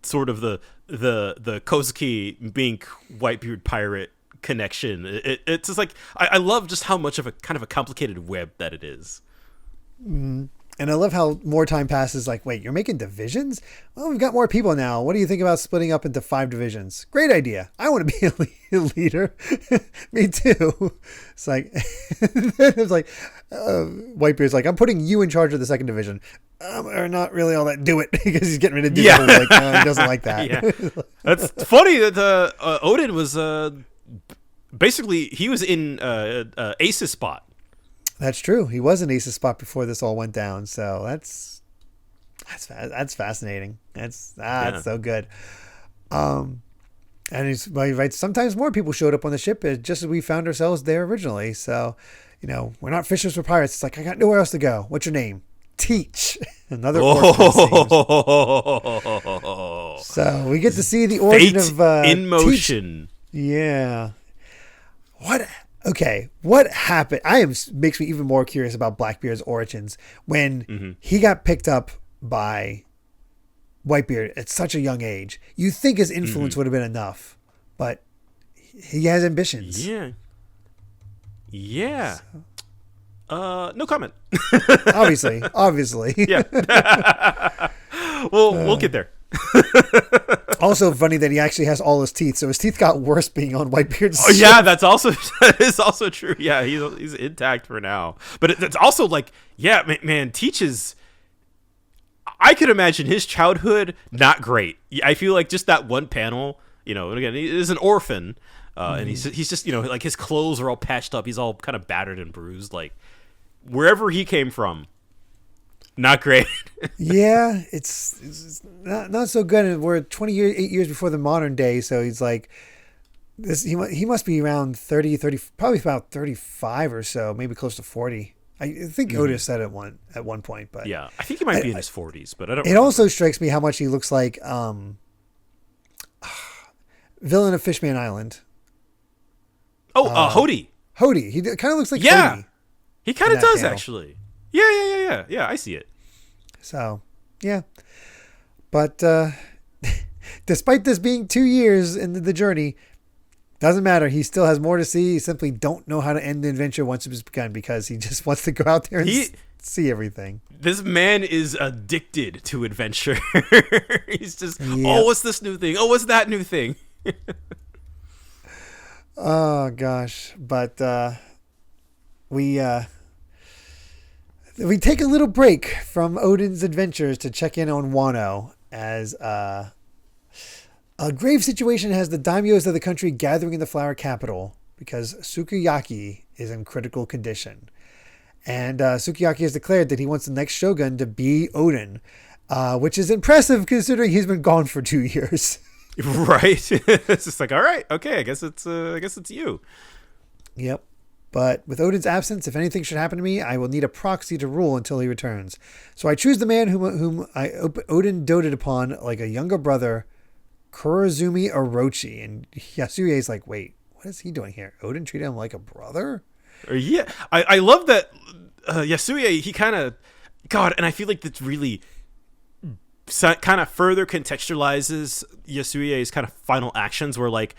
sort of the Kozuki being Whitebeard pirate connection. It's just like, I love just how much of a kind of a complicated web that it is. And I love how more time passes. Like, wait, you're making divisions? Well, we've got more people now. What do you think about splitting up into 5 divisions? Great idea. I want to be a leader. Me too. It's like, it's like, Whitebeard's like, I'm putting you in charge of the 2nd division. Or not really all that. Do it, because he's getting ready to do it. Like, he doesn't like that. Yeah. That's funny that Oden was basically, he was in Ace's spot. That's true. He was in Ace's spot before this all went down. So that's fascinating. That's so good. And he's right. Sometimes more people showed up on the ship, just as we found ourselves there originally. So, you know, we're not fishers for pirates. It's like, I got nowhere else to go. What's your name? Teach. Another orphan. So we get to see the origin of in motion. Teach. Yeah. What happened? Makes me even more curious about Blackbeard's origins when he got picked up by Whitebeard at such a young age. You think his influence would have been enough, but he has ambitions. Yeah. No comment. Obviously. Yeah. We'll get there. Also funny that he actually has all his teeth, so his teeth got worse being on Whitebeard's ship. Yeah, that is also true. Yeah, he's intact for now. But it's also like, yeah, man, Teach is, I could imagine his childhood not great. I feel like just that one panel, you know, and again, he is an orphan, and he's just, you know, like his clothes are all patched up, he's all kind of battered and bruised, like wherever he came from, not great. Yeah, it's not so good. And we're 8 years before the modern day, so he's like this. He must be around 30, probably about 35 or so, maybe close to 40. I think Otis said at one point, but yeah, I think he might be in his 40s, but I don't. It also strikes me how much he looks like villain of Fishman Island. Oh, Hody. Hody. He kind of looks like Hody. He kind of does actually. Yeah. I see it. So, yeah. But despite this being 2 years into the journey, Doesn't matter. He still has more to see. He simply don't know how to end the adventure once it's begun because he just wants to go out there and see everything. This man is addicted to adventure. He's just, oh, what's this new thing? Oh, what's that new thing? Oh gosh, but we take a little break from Oden's adventures to check in on Wano as a grave situation has the daimyos of the country gathering in the flower capital because Sukiyaki is in critical condition. And Sukiyaki has declared that he wants the next shogun to be Oden, which is impressive considering he's been gone for 2 years. Right? It's just like, all right, okay, I guess it's you. Yep. But with Oden's absence, if anything should happen to me, I will need a proxy to rule until he returns. So I choose the man whom Oden doted upon like a younger brother, Kurozumi Orochi. And Yasuye is like, wait, what is he doing here? Oden treated him like a brother? Yeah, I love that Yasuye, he kind of, God, and I feel like that's really kind of further contextualizes Yasuye's kind of final actions where like,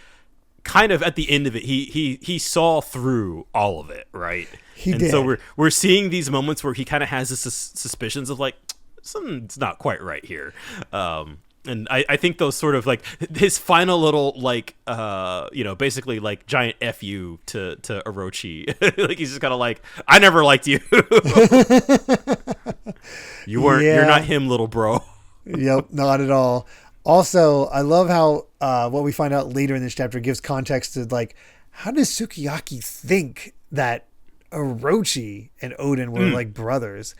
kind of at the end of it, he saw through all of it, right? He did. So we're seeing these moments where he kind of has this suspicions of like, something's not quite right here. And I think those sort of like his final little like basically like giant FU to Orochi. Like he's just kind of like, I never liked you. You're not him, little bro. Yep, not at all. Also, I love how what we find out later in this chapter gives context to like, how does Sukiyaki think that Orochi and Oden were like brothers?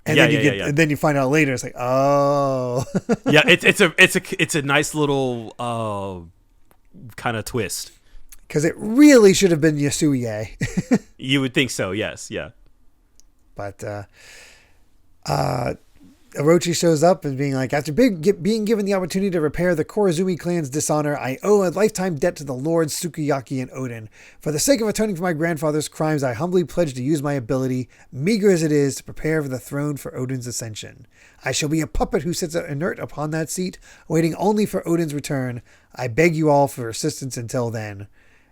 And and then you find out later, it's like, oh, yeah, it's a nice little kind of twist because it really should have been Yasuye. You would think so, yes, yeah. But Orochi shows up and being like, after being given the opportunity to repair the Kurozumi clan's dishonor, I owe a lifetime debt to the lords Sukiyaki and Oden. For the sake of atoning for my grandfather's crimes, I humbly pledge to use my ability, meager as it is, to prepare for the throne for Oden's ascension. I shall be a puppet who sits inert upon that seat, waiting only for Oden's return. I beg you all for assistance until then.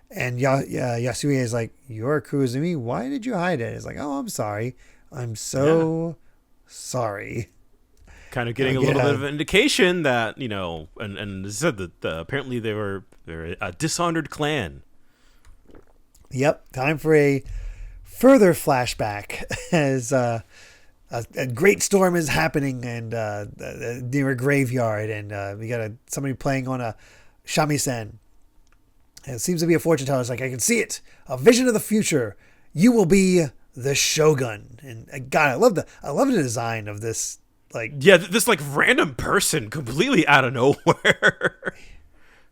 And Yasuye is like, you're a Kurozumi? Why did you hide it? It's like, oh, I'm sorry. I'm so sorry. Kind of getting a little bit of an indication that, and it said that apparently they're a dishonored clan. Yep. Time for a further flashback as a great storm is happening and near a graveyard, and we got somebody playing on a shamisen. And it seems to be a fortune teller. It's like, I can see it. A vision of the future. You will be the shogun. And God, I love the design of this. Like, yeah, this like random person completely out of nowhere.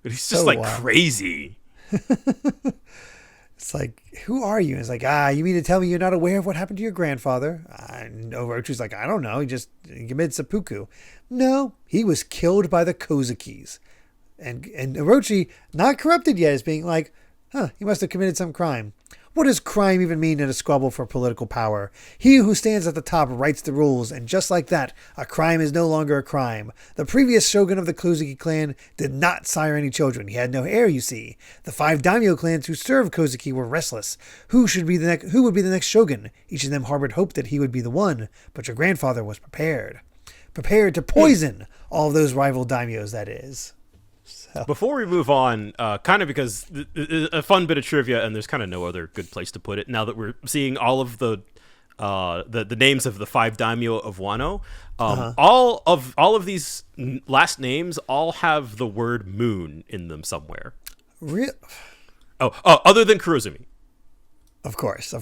He's just like crazy. It's like, who are you? And it's like, you mean to tell me you're not aware of what happened to your grandfather? Orochi's like, I don't know. He just committed seppuku. No, he was killed by the Kozukis. And Orochi, not corrupted yet, is being like, he must have committed some crime. What does crime even mean in a squabble for political power? He who stands at the top writes the rules, and just like that, a crime is no longer a crime. The previous shogun of the Kozuki clan did not sire any children. He had no heir, you see. The 5 daimyo clans who served Kozuki were restless. Who would be the next shogun? Each of them harbored hope that he would be the one, but your grandfather was prepared. Prepared to poison all of those rival daimyos, that is. So. Before we move on, kind of because a fun bit of trivia, and there's kind of no other good place to put it. Now that we're seeing all of the names of the 5 daimyo of Wano, all of these last names all have the word moon in them somewhere. Real? Oh, other than Kurozumi. Of course.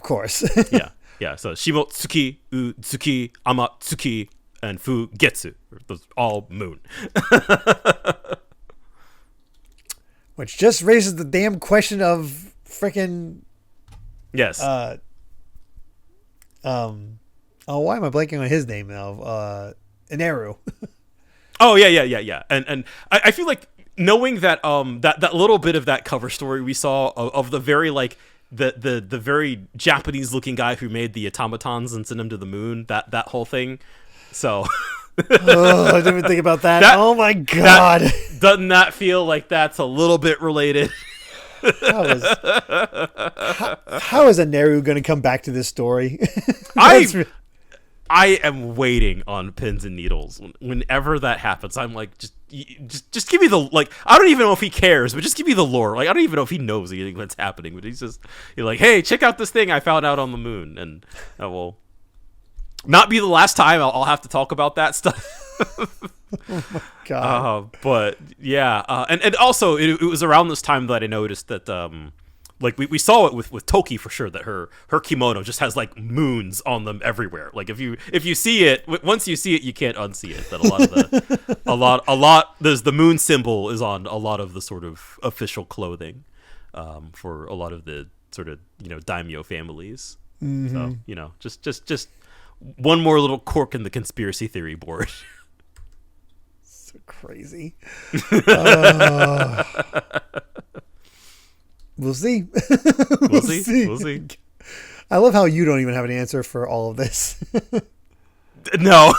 yeah. So Shimo Tsuki, U Tsuki, Ama Tsuki, and Fu Getsu. Those all moon. Which just raises the damn question of frickin'... Yes. Why am I blanking on his name now? Inaru. Oh, yeah. And I feel like knowing that that little bit of that cover story we saw of the very, like, the very Japanese-looking guy who made the automatons and sent them to the moon, that whole thing. So... I didn't even think about that. Oh my God. Doesn't that feel like that's a little bit related? how is a Neru going to come back to this story? I am waiting on pins and needles. Whenever that happens, I'm like, just give me the, like, I don't even know if he cares, but just give me the lore. Like, I don't even know if he knows anything that's happening, but he's like, hey, check out this thing I found out on the moon, and I will not be the last time I'll have to talk about that stuff. Oh my god! But yeah, and also it was around this time that I noticed that like we saw it with Toki for sure, that her kimono just has like moons on them everywhere. Like if you see it, once you see it, you can't unsee it. That a lot there's the moon symbol is on a lot of the sort of official clothing for a lot of the sort of, you know, daimyo families. Mm-hmm. So, you know, just one more little cork in the conspiracy theory board. So crazy. We'll see. We'll see. I love how you don't even have an answer for all of this. No.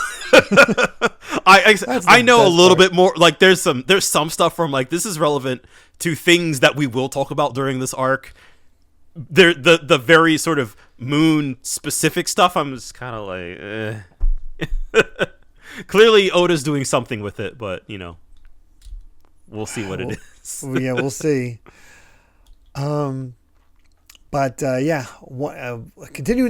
I know a little bit more. Like there's some stuff from like, this is relevant to things that we will talk about during this arc. The very sort of moon specific stuff, I'm just kind of like, Clearly Oda's doing something with it, but you know, we'll see what it is. Yeah, we'll see. Continuing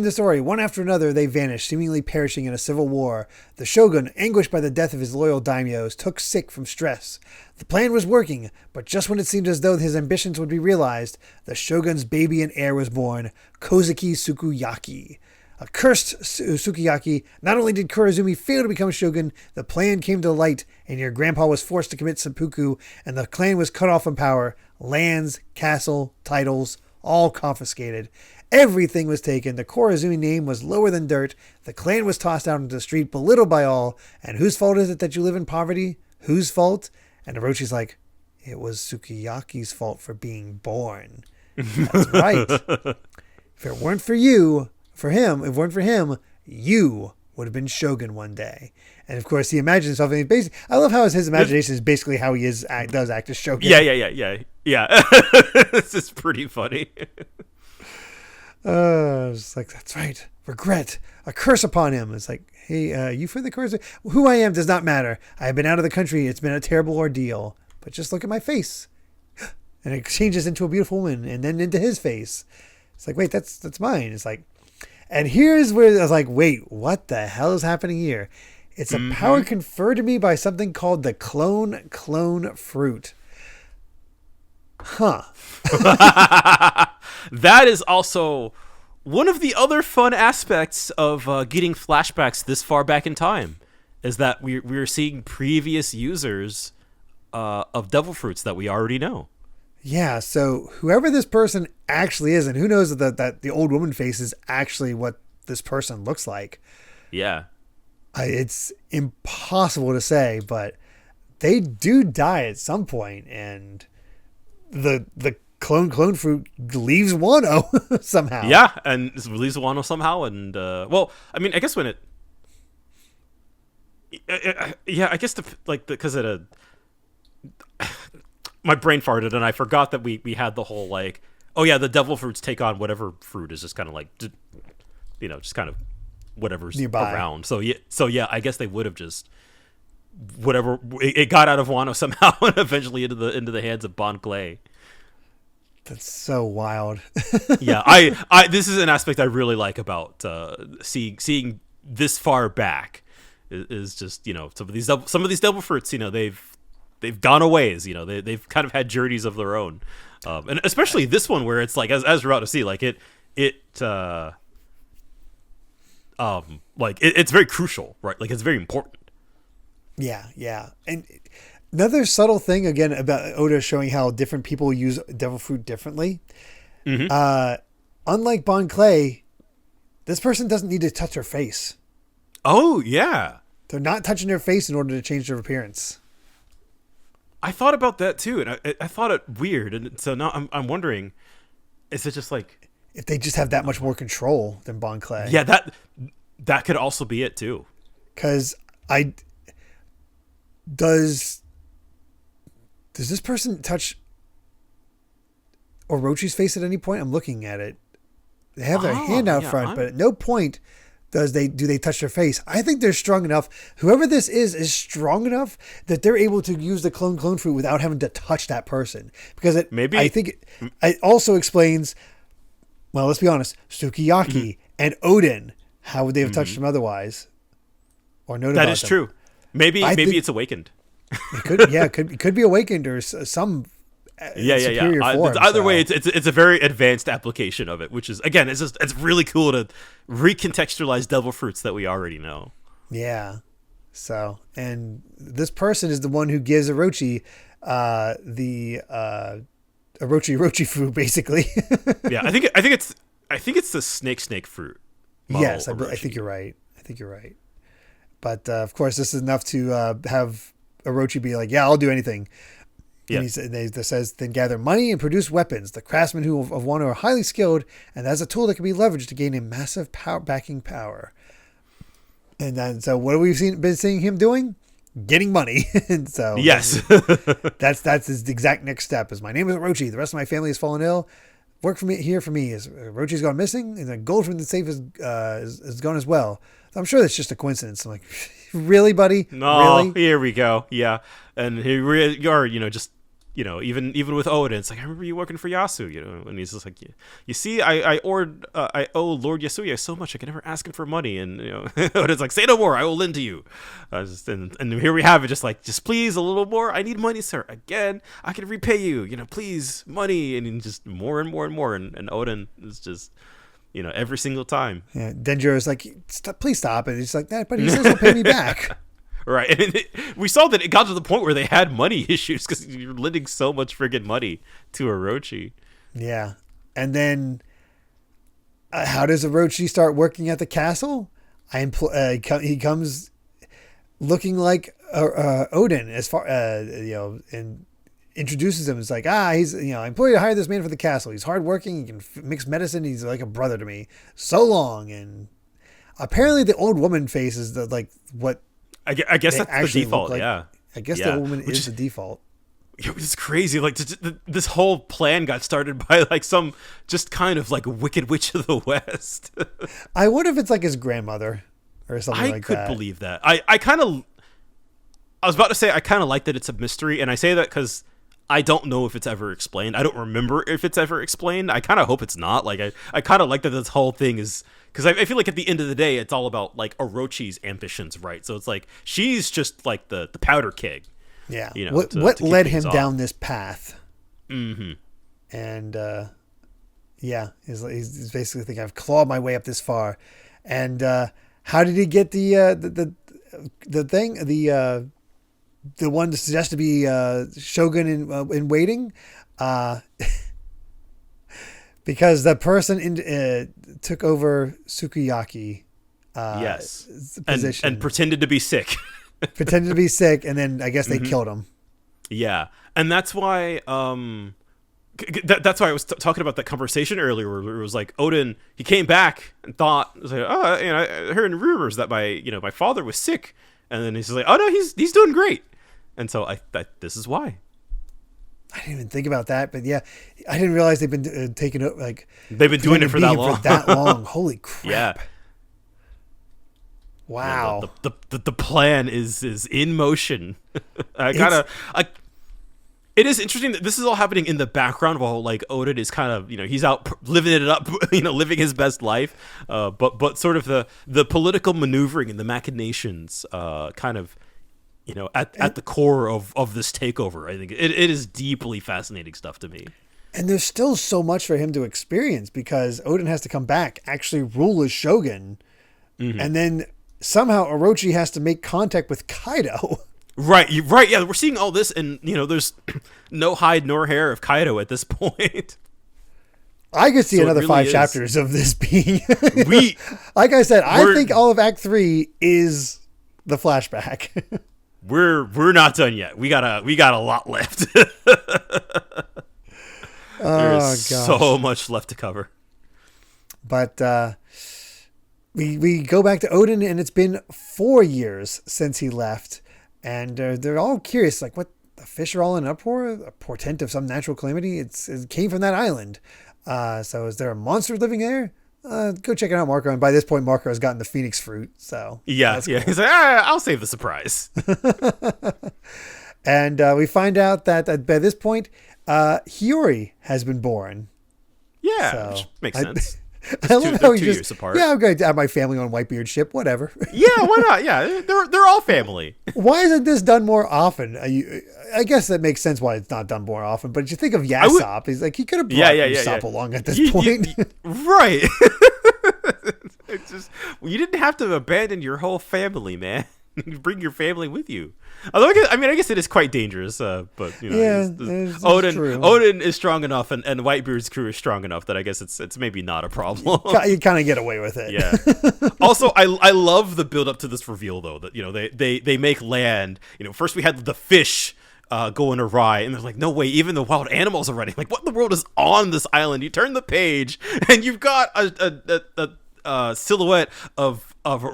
the story, one after another they vanished, seemingly perishing in a civil war. The shogun, anguished by the death of his loyal daimyos, took sick from stress. The plan was working, but just when it seemed as though his ambitions would be realized, the shogun's baby and heir was born, Kozuki Sukiyaki. A cursed Sukiyaki, not only did Kurozumi fail to become shogun, the plan came to light, and your grandpa was forced to commit seppuku, and the clan was cut off from power. Lands, castle, titles, all confiscated. Everything was taken. The Kurozumi name was lower than dirt. The clan was tossed out into the street, belittled by all. And whose fault is it that you live in poverty? Whose fault? And Orochi's like, it was Sukiyaki's fault for being born. That's right. If it weren't for you... if it weren't for him, you would have been shogun one day. And of course, he imagines himself. And I love how his imagination is basically how he does act as shogun. Yeah. This is pretty funny. It's like, that's right. Regret, a curse upon him. It's like, hey, you for the curse? Who I am does not matter. I have been out of the country. It's been a terrible ordeal. But just look at my face. And it changes into a beautiful woman, and then into his face. It's like, wait, that's mine. It's like. And here's where I was like, wait, what the hell is happening here? It's a power conferred to me by something called the clone fruit. Huh. That is also one of the other fun aspects of getting flashbacks this far back in time, is that we're seeing previous users of devil fruits that we already know. Yeah, so whoever this person actually is, and who knows that the old woman face is actually what this person looks like. Yeah. It's impossible to say, but they do die at some point, and the clone fruit leaves Wano somehow. Yeah, and leaves Wano somehow, and well, I mean, I guess when I guess because it my brain farted and I forgot that we had the whole like, oh yeah, the devil fruits take on whatever fruit is just kind of like, you know, just kind of whatever's nearby around. So yeah, I guess they would have just whatever it got out of Wano somehow and eventually into the hands of Bon Clay. That's so wild. Yeah, I this is an aspect I really like about seeing this far back is just, you know, some of these devil fruits, you know, they've gone a ways, you know, they've kind of had journeys of their own, and especially this one where it's like, as we're about to see, like it's very crucial, right? Like it's very important. Yeah, and another subtle thing again about Oda showing how different people use devil fruit differently. Unlike Bon Clay, this person doesn't need to touch her face. Oh yeah, they're not touching their face in order to change their appearance. I thought about that too, and I thought it weird, and so now I'm wondering, is it just like if they just have that much more control than Bon Clay? Yeah, that could also be it too. Because does this person touch? Orochi's face at any point? I'm looking at it. They have their hand out front, but at no point do they touch their face. I think they're strong enough. Whoever this is strong enough that they're able to use the clone fruit without having to touch that person. Because I think it also explains, well, let's be honest, Sukiyaki and Oden. How would they have touched them otherwise? Or known about them? That is true. Maybe it's awakened. It could be awakened or some superior form. Either way, it's a very advanced application of it, which is, again, it's really cool to recontextualize devil fruits that we already know. Yeah. So, and this person is the one who gives Orochi the Orochi fruit, basically. Yeah, I think it's the snake fruit. Yes, I think you're right. But of course, this is enough to have Orochi be like, "Yeah, I'll do anything." Yeah. And he says, "Then gather money and produce weapons. The craftsmen of Wano are highly skilled, and that's a tool that can be leveraged to gain a massive backing power." And then, so what have we been seeing him doing? Getting money. And so yes, that's his exact next step. Is my name is Orochi. The rest of my family has fallen ill. Work for me here for me. Is Orochi's gone missing, and the gold from the safe is gone as well. I'm sure that's just a coincidence. I'm like, really, buddy? No, really? Here we go. Yeah, and here we are. Even with Oden, it's like, I remember you working for Yasu, and he's just like, you see, I owe Lord Yasuya so much I can never ask him for money, and Oden's like, say no more, I will lend to you. And here we have it, just please a little more. I need money, sir. Again, I can repay you. Please, money, and just more and more and more, and Oden is just. Every single time. Yeah, Denjiro's like, please stop. And he's like, but he says he'll pay me back. Right. And we saw that it got to the point where they had money issues because you're lending so much friggin' money to Orochi. Yeah. And then how does Orochi start working at the castle? He comes looking like Oden as far, and introduces him. It's like, he's, I employed to hire this man for the castle. He's hardworking. He can mix medicine. He's like a brother to me. So long. And apparently the old woman face is what I guess that's the default. Like. Yeah. I guess the old woman is the default. It's crazy. Like this whole plan got started by some just kind of wicked witch of the West. I wonder if it's like his grandmother or something like that. I could believe that. I was about to say, I kind of like that it's a mystery. And I say that because I don't know if it's ever explained. I don't remember if it's ever explained. I kind of hope it's not. I kind of like that this whole thing is... Because I feel like at the end of the day, it's all about, Orochi's ambitions, right? So it's she's just, the powder keg. Yeah. What led him down this path? Mm-hmm. And, he's basically thinking, I've clawed my way up this far. And how did he get the thing? The one that's suggested to be Shogun in waiting, because the person took over Sukiyaki. Position and pretended to be sick. And then I guess they killed him. Yeah, and that's why. That's why I was talking about that conversation earlier, where it was like Oden. He came back and thought, I heard rumors that my father was sick, and then he's like, oh no, he's doing great. And so this is why. I didn't even think about that, but yeah, I didn't realize they've been taking it they've been doing it for that long. Holy crap! Yeah. Wow. Yeah, the plan is in motion. It is interesting that this is all happening in the background while Oden is kind of he's out living it up, living his best life. But sort of the political maneuvering and the machinations, kind of. At the core of this takeover. I think it is deeply fascinating stuff to me. And there's still so much for him to experience because Oden has to come back, actually rule as Shogun. Mm-hmm. And then somehow Orochi has to make contact with Kaido. Right. Yeah, we're seeing all this and, there's no hide nor hair of Kaido at this point. I could see another 5 chapters of this being... like I said, I think all of Act 3 is the flashback. We're not done yet. We got a lot left. There's so much left to cover. But we go back to Oden, and it's been 4 years since he left, and they're all curious, what the fish are all in uproar, a portent of some natural calamity. It came from that island. So is there a monster living there? Go check it out, Marco. And by this point, Marco has gotten the phoenix fruit. So yeah. Cool. He's like, I'll save the surprise. And we find out that by this point, Hiyori has been born. Yeah, so, which makes sense. I love how 2 years apart. Yeah, I'm going to have my family on Whitebeard's ship. Whatever. Yeah, why not? Yeah, they're all family. Why isn't this done more often? I guess that makes sense why it's not done more often. But you think of Yasopp, he's like he could have brought Usopp along at this point, right? It's just you didn't have to abandon your whole family, man. Bring your family with you. Although I guess it is quite dangerous. But Oden is strong enough, and Whitebeard's crew is strong enough that I guess it's maybe not a problem. You kind of get away with it. Yeah. Also, I love the build up to this reveal though that they make land. First we had the fish going awry, and they're like, no way, even the wild animals are running. Like, what in the world is on this island? You turn the page, and you've got a silhouette of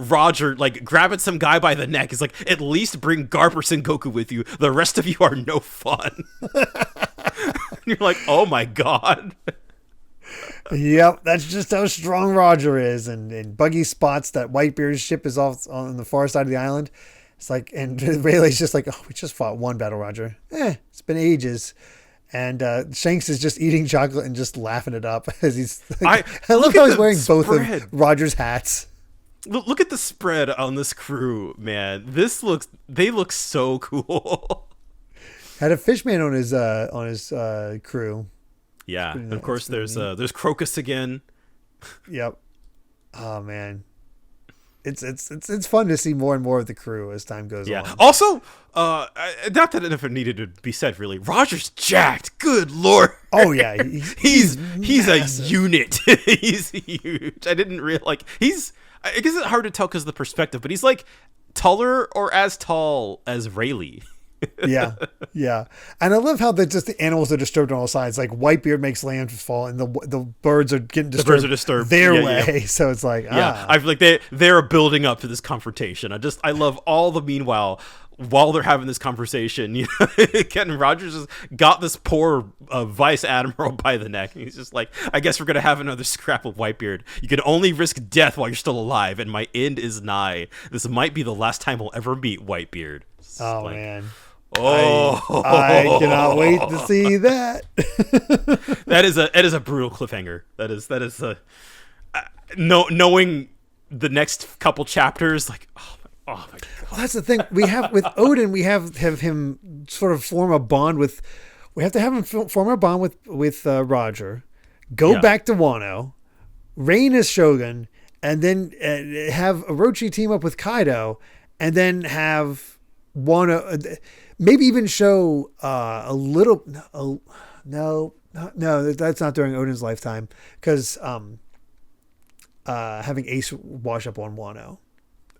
Roger like grabbing some guy by the neck. He's like, at least bring Garp or Sengoku with you. The rest of you are no fun. You're like, oh my god. Yep, that's just how strong Roger is. And Buggy spots that Whitebeard's ship is off on the far side of the island. It's like, and Rayleigh's just like, oh, we just fought one battle, Roger. It's been ages. And Shanks is just eating chocolate and just laughing it up as he's like, I love how he's wearing both of Roger's hats. Look at the spread on this crew, man. They look so cool. Had a fishman on his crew. Yeah, and of course there's Crocus again. Yep. Oh man. It's fun to see more and more of the crew as time goes on. Yeah. Also, not that it needed to be said, really. Roger's jacked. Good lord. Oh yeah, he's a unit. He's huge. I didn't realize I guess it's hard to tell because of the perspective, but he's like taller or as tall as Rayleigh. yeah, and I love how the animals are disturbed on all sides. Like Whitebeard makes landfall, and the birds are getting disturbed. The birds are disturbed their way. Yeah. So it's like I feel like they're building up to this confrontation. I love all the meanwhile while they're having this conversation. Ken Rogers has got this poor vice admiral by the neck, and he's just like, I guess we're gonna have another scrap with Whitebeard. You can only risk death while you're still alive, and my end is nigh. This might be the last time we'll ever meet Whitebeard. Man. Oh, I cannot wait to see that. That is a brutal cliffhanger. That is a knowing the next couple chapters, like oh my god. Well, that's the thing we have with Oden. We have him sort of form a bond with. We have to have him form a bond with Roger. Go back to Wano, reign as Shogun, and then have Orochi team up with Kaido, and then have Wano. Maybe even show a little. No, that's not during Oden's lifetime because having Ace wash up on Wano.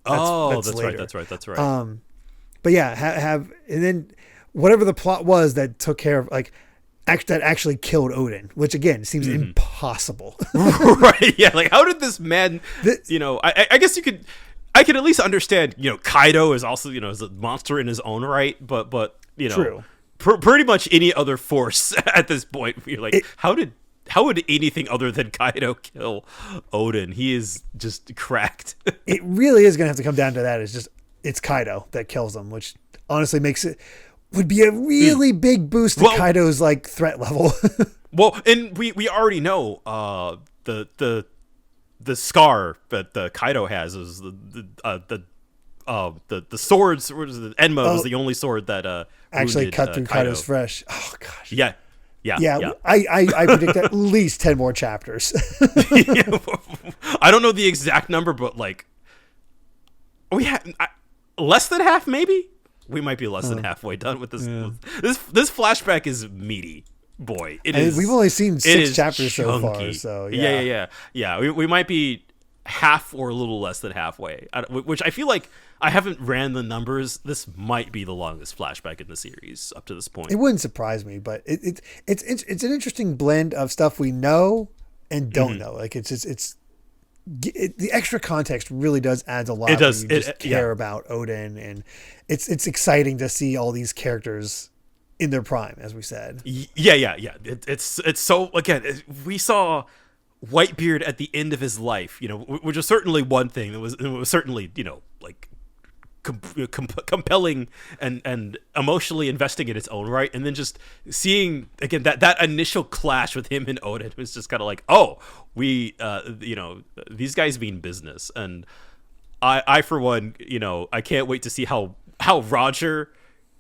That's right. But yeah, have and then whatever the plot was that took care of that actually killed Oden, which again seems impossible. Right? Yeah. Like how did this man? I guess you could. I can at least understand, Kaido is also, is a monster in his own right, but True. Pretty much any other force at this point, you're like, how would anything other than Kaido kill Oden? He is just cracked. It really is going to have to come down to that. It's Kaido that kills him, which honestly would be a really big boost to Kaido's threat level. Well, and we already know the scar that Kaido has is the swords. What is it? Enma was the only sword that actually cut through Kaido's flesh. Oh gosh. Yeah. I predict at least 10 more chapters. I don't know the exact number, but we have less than half. Maybe we might be less than halfway done with this. Yeah. This flashback is meaty. Boy, it is. We've only seen 6 chapters so far, so yeah. We might be half or a little less than halfway, which I feel like I haven't ran the numbers. This might be the longest flashback in the series up to this point. It wouldn't surprise me, but it's an interesting blend of stuff we know and don't know. Like the extra context really does add a lot. It does. You just care about Oden, and it's exciting to see all these characters in their prime, as we said. Yeah. It's so, again, we saw Whitebeard at the end of his life, which was certainly one thing. It was certainly, like compelling and emotionally investing in its own right. And then just seeing, again, that initial clash with him and Oden was just kind of like, oh, we, these guys mean business. And I for one, I can't wait to see how Roger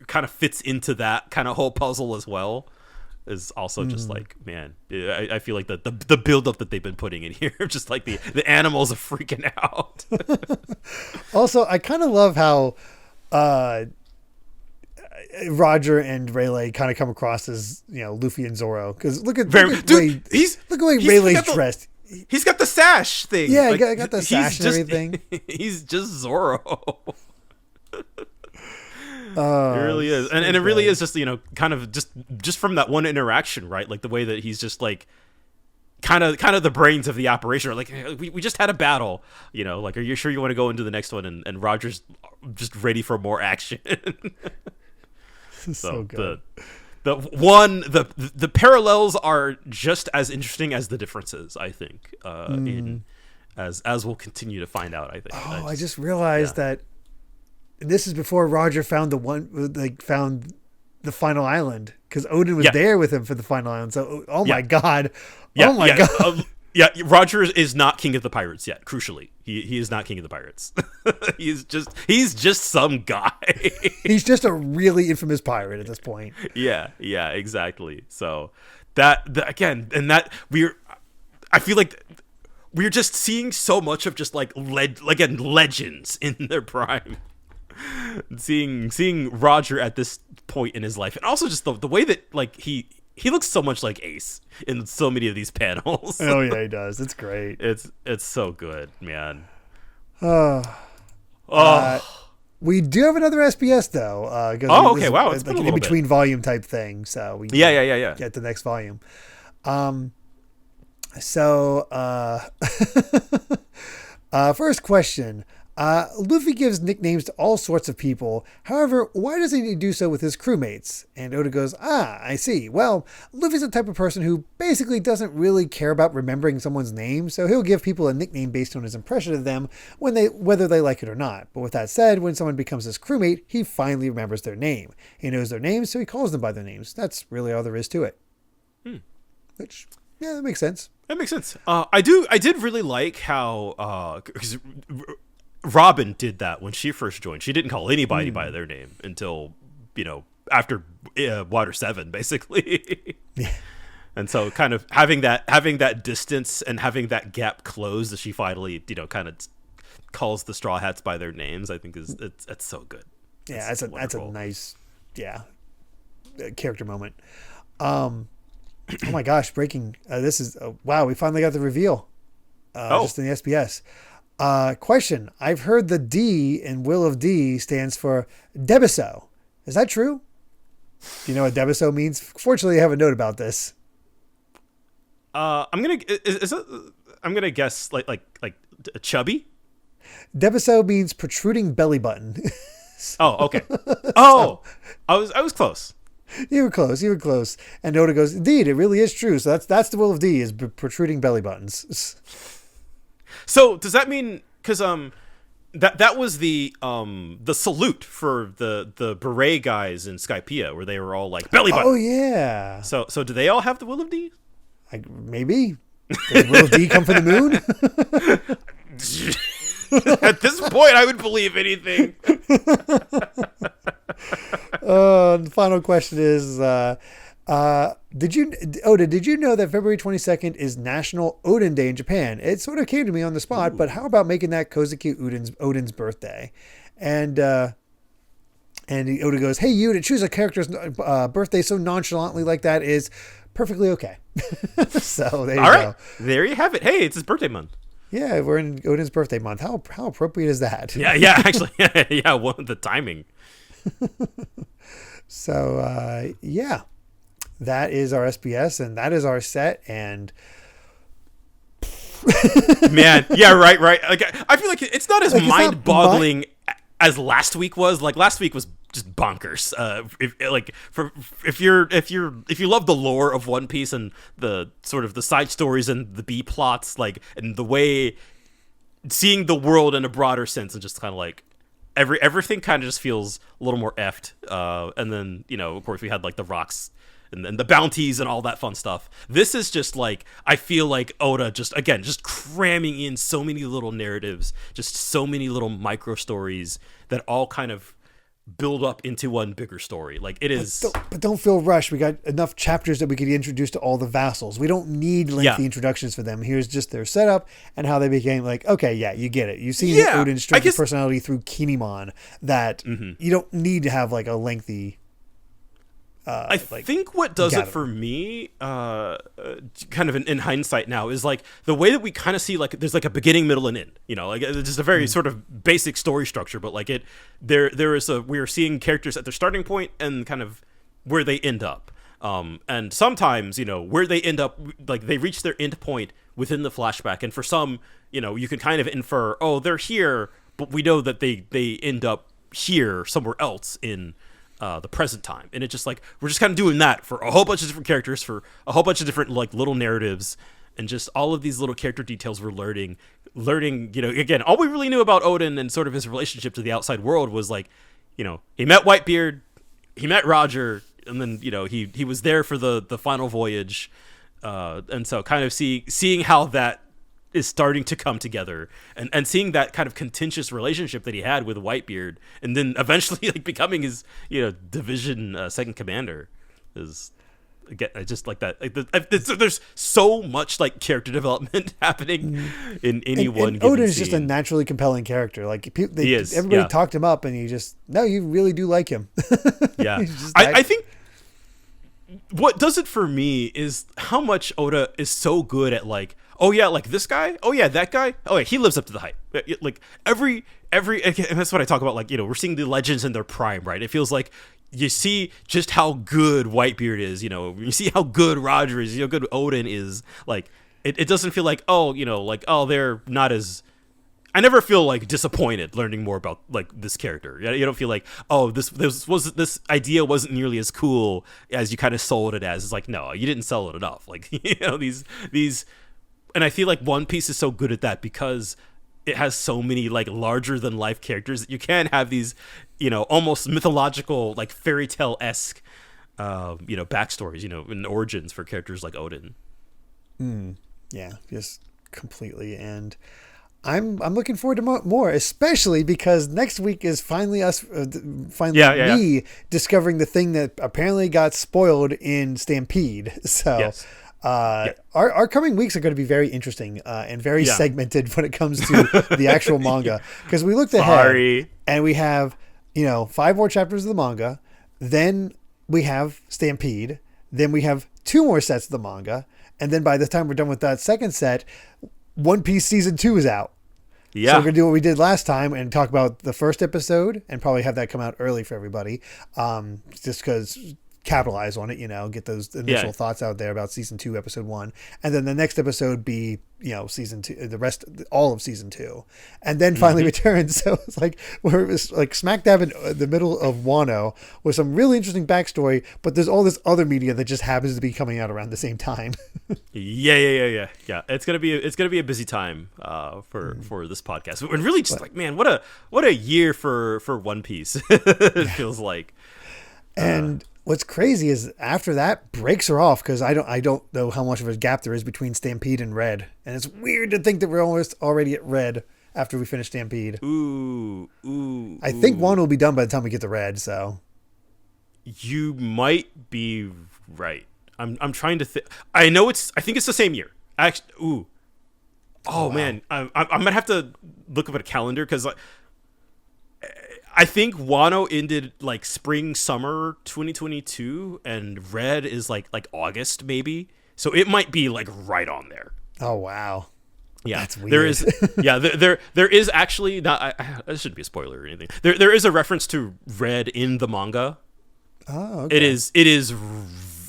kind of fits into that kind of whole puzzle as well. Is also just like, man, I feel like the build up that they've been putting in here, just like the animals are freaking out. Also, I kind of love how Roger and Rayleigh kind of come across as, Luffy and Zoro, because look at the way Rayleigh's dressed. He's got the sash thing. Yeah, like, got the sash and everything. He's just Zoro. It Oh, really is, and it really is just, kind of just from that one interaction, right? Like the way that he's just like kind of the brains of the operation. Like, we just had a battle, like, are you sure you want to go into the next one? And Roger's just ready for more action. So good. The parallels are just as interesting as the differences, I think. As we'll continue to find out, I think. Oh, I just realized that. This is before Roger found found the final island, because Oden was there with him for the final island. So, my God. God. Roger is not king of the pirates yet. Crucially, he is not king of the pirates. he's just some guy. He's just a really infamous pirate at this point. Yeah, exactly. So that again, and that I feel like we're just seeing so much of just like legends in their prime. Seeing Roger at this point in his life, and also just the way that, like, he looks so much like Ace in so many of these panels. Oh yeah, he does. It's great. It's so good, man. We do have another SBS though. Okay, wow, it's like an in between volume type thing. So we get the next volume. First question. Luffy gives nicknames to all sorts of people. However, why does he do so with his crewmates? And Oda goes, I see. Well, Luffy's the type of person who basically doesn't really care about remembering someone's name, so he'll give people a nickname based on his impression of them whether they like it or not. But with that said, when someone becomes his crewmate, he finally remembers their name. He knows their names, so he calls them by their names. That's really all there is to it. Which, yeah, that makes sense. That makes sense. I did really like how, because Robin did that when she first joined. She didn't call anybody by their name until, after Water 7, basically. Yeah. And so kind of having that distance and having that gap closed as she finally, kind of calls the Straw Hats by their names, I think it's so good. Yeah, that's a nice, character moment. Oh my gosh, breaking. This is, wow, we finally got the reveal. Just in the SBS. Question. I've heard the D in Will of D stands for Debiso. Is that true? Do you know what Debiso means? Fortunately, I have a note about this. I'm gonna guess like a chubby. Debiso means protruding belly button. Oh, okay. Oh, I was close. You were close. And Oda goes, indeed, it really is true. So that's the Will of D, is protruding belly buttons. So does that mean, because that was the salute for the beret guys in Skypiea, where they were all like belly button. Oh yeah. So do they all have the Will of D? Maybe. Does Will of D come from the moon? At this point, I would believe anything. The final question is, did you know that February 22nd is National Oden Day in Japan? It sort of came to me on the spot. Ooh. But how about making that Kozuki Oden's birthday? And Oda goes, hey, you to choose a character's birthday so nonchalantly like that is perfectly okay. So there you go. There you have it. Hey, it's his birthday month. Yeah, we're in Oden's birthday month. How appropriate is that? Yeah, actually, yeah. Well, the timing. So that is our SBS and that is our set. And man, yeah, right. Like, I feel like it's not as mind-boggling as last week was. Like, last week was just bonkers. If you love the lore of One Piece and the sort of the side stories and the B plots, like, and the way seeing the world in a broader sense, and just kind of like everything kind of just feels a little more effed. And then, you know, of course we had like the rocks and the bounties and all that fun stuff. This is just like, I feel like Oda just cramming in so many little narratives, just so many little micro stories that all kind of build up into one bigger story. Like, it is. But don't feel rushed. We got enough chapters that we could introduce to all the vassals. We don't need lengthy introductions for them. Here's just their setup and how they became like, okay, yeah, you get it. You see Oden's strength of personality through Kinemon, that you don't need to have like a lengthy. I think what does it for me, kind of in hindsight now, is like the way that we kind of see, like, there's like a beginning, middle, and end. You know, like, it's just a very sort of basic story structure, but like we're seeing characters at their starting point and kind of where they end up. And sometimes, you know, where they end up, like, they reach their end point within the flashback, and for some, you know, you can kind of infer, oh, they're here, but we know that they end up here somewhere else in the present time. And it's just like, we're just kind of doing that for a whole bunch of different characters, for a whole bunch of different like little narratives, and just all of these little character details we're learning, you know. Again, all we really knew about Oden and sort of his relationship to the outside world was like, you know, he met Whitebeard, he met Roger, and then, you know, he was there for the final voyage, and so kind of seeing how that is starting to come together, and seeing that kind of contentious relationship that he had with Whitebeard, and then eventually like becoming his, you know, division second commander, is, again, I just like that. Like, there's so much like character development happening in any one. Oden is just a naturally compelling character. Like, everybody talked him up, and you really do like him. Yeah, I think what does it for me is how much Oda is so good at, like, oh yeah, like this guy, oh yeah, that guy, oh yeah, he lives up to the hype. Like every, and that's what I talk about. Like, you know, we're seeing the legends in their prime, right? It feels like you see just how good Whitebeard is, you know, you see how good Roger is, you know, how good Oden is. Like, it doesn't feel like, oh, you know, like, oh, they're not as. I never feel like disappointed learning more about like this character. You don't feel like, oh, this idea wasn't nearly as cool as you kind of sold it as. It's like, no, you didn't sell it enough. Like, you know, these. And I feel like One Piece is so good at that because it has so many like larger than life characters that you can have these, you know, almost mythological, like fairy tale-esque, you know, backstories, you know, and origins for characters like Oden. Yeah, just completely. And I'm looking forward to more, especially because next week is finally me discovering the thing that apparently got spoiled in Stampede. So. Yes. Our coming weeks are going to be very interesting and very segmented when it comes to the actual manga, because we looked ahead and we have, you know, 5 more chapters of the manga, then we have Stampede, then we have 2 more sets of the manga, and then by the time we're done with that second set, One Piece season 2 is out. Yeah. So we're going to do what we did last time and talk about the first episode and probably have that come out early for everybody, just because capitalize on it, you know, get those initial thoughts out there about season 2, episode 1, and then the next episode be, you know, season 2, the rest, all of season 2, and then finally return. So it's like we're like smack dab in the middle of Wano with some really interesting backstory, but there's all this other media that just happens to be coming out around the same time. Yeah. It's gonna be a busy time for this podcast, and really just like, man, what a year for One Piece. It feels like, and. What's crazy is after that, breaks are off, because I don't know how much of a gap there is between Stampede and Red, and it's weird to think that we're almost already at Red after we finish Stampede. Ooh. I think one will be done by the time we get to Red. So you might be right. I'm trying to think. I think it's the same year. Actually, ooh. Oh wow. Man, I'm gonna have to look up at a calendar, because I think Wano ended like spring, summer 2022, and Red is like August maybe. So it might be like right on there. Oh wow. Yeah, that's weird. There is, there is actually not. This shouldn't be a spoiler or anything. There is a reference to Red in the manga. Oh, okay. It is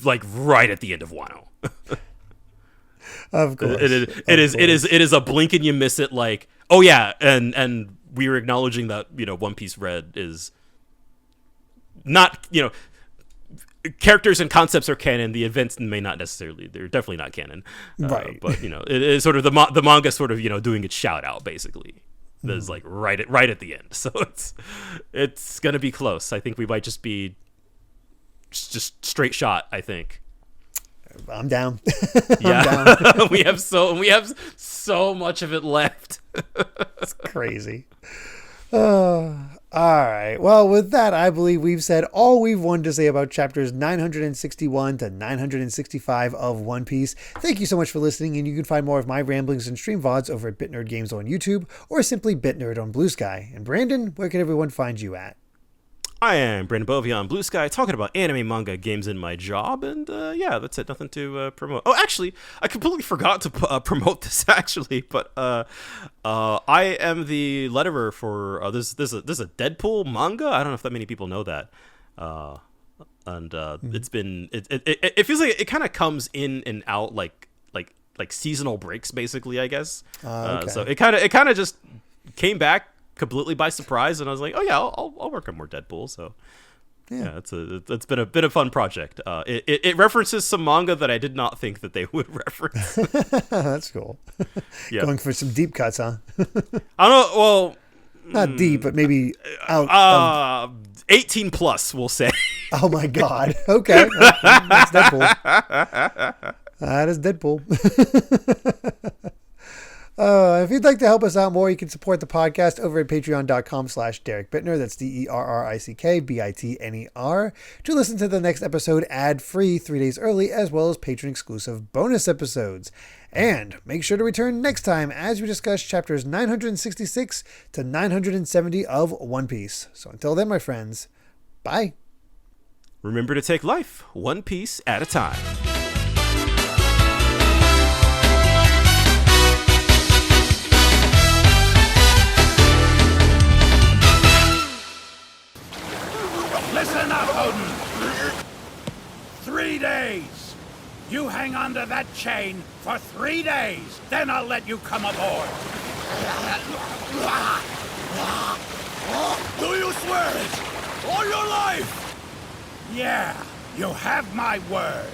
like right at the end of Wano. Of course, it is a blink and you miss it. Like, oh yeah, and we were acknowledging that, you know, One Piece Red is not, characters and concepts are canon. The events may not necessarily. They're definitely not canon. Right. But it is sort of the manga sort of doing its shout out basically. That's like right at the end. So it's gonna be close. I think we might just be just straight shot. I think. I'm down. Yeah, I'm down. we have so much of it left. It's crazy. All right. Well, with that, I believe we've said all we've wanted to say about chapters 961 to 965 of One Piece. Thank you so much for listening, and you can find more of my ramblings and stream VODs over at BitNerd Games on YouTube or simply BitNerd on BlueSky. And Brandon, where can everyone find you at? I am Brandon Bovia on BlueSky, talking about anime, manga, games, and my job, and yeah, that's it. Nothing to promote. Oh, actually, I completely forgot to promote this, actually, but I am the letterer for this is a Deadpool manga. I don't know if that many people know that, and it's been it feels like it kind of comes in and out like seasonal breaks, basically, I guess. Okay. So it kind of just came back completely by surprise, and I was like, oh yeah, I'll work on more Deadpool. So yeah, it's been a bit of a fun project. It references some manga that I did not think that they would reference. That's cool. Yeah. Going for some deep cuts, huh? I don't know. Well, not deep, but maybe out 18 plus, we'll say. Oh my god. Okay. That's Deadpool. That is Deadpool. If you'd like to help us out more, you can support the podcast over at patreon.com/Derrick Bittner. That's DerrickBitner to listen to the next episode ad-free 3 days early, as well as patron-exclusive bonus episodes. And make sure to return next time as we discuss chapters 966 to 970 of One Piece. So until then, my friends, bye. Remember to take life one piece at a time. Listen up, Oden. 3 days. You hang on to that chain for 3 days. Then I'll let you come aboard. Do you swear it? All your life? Yeah, you have my word.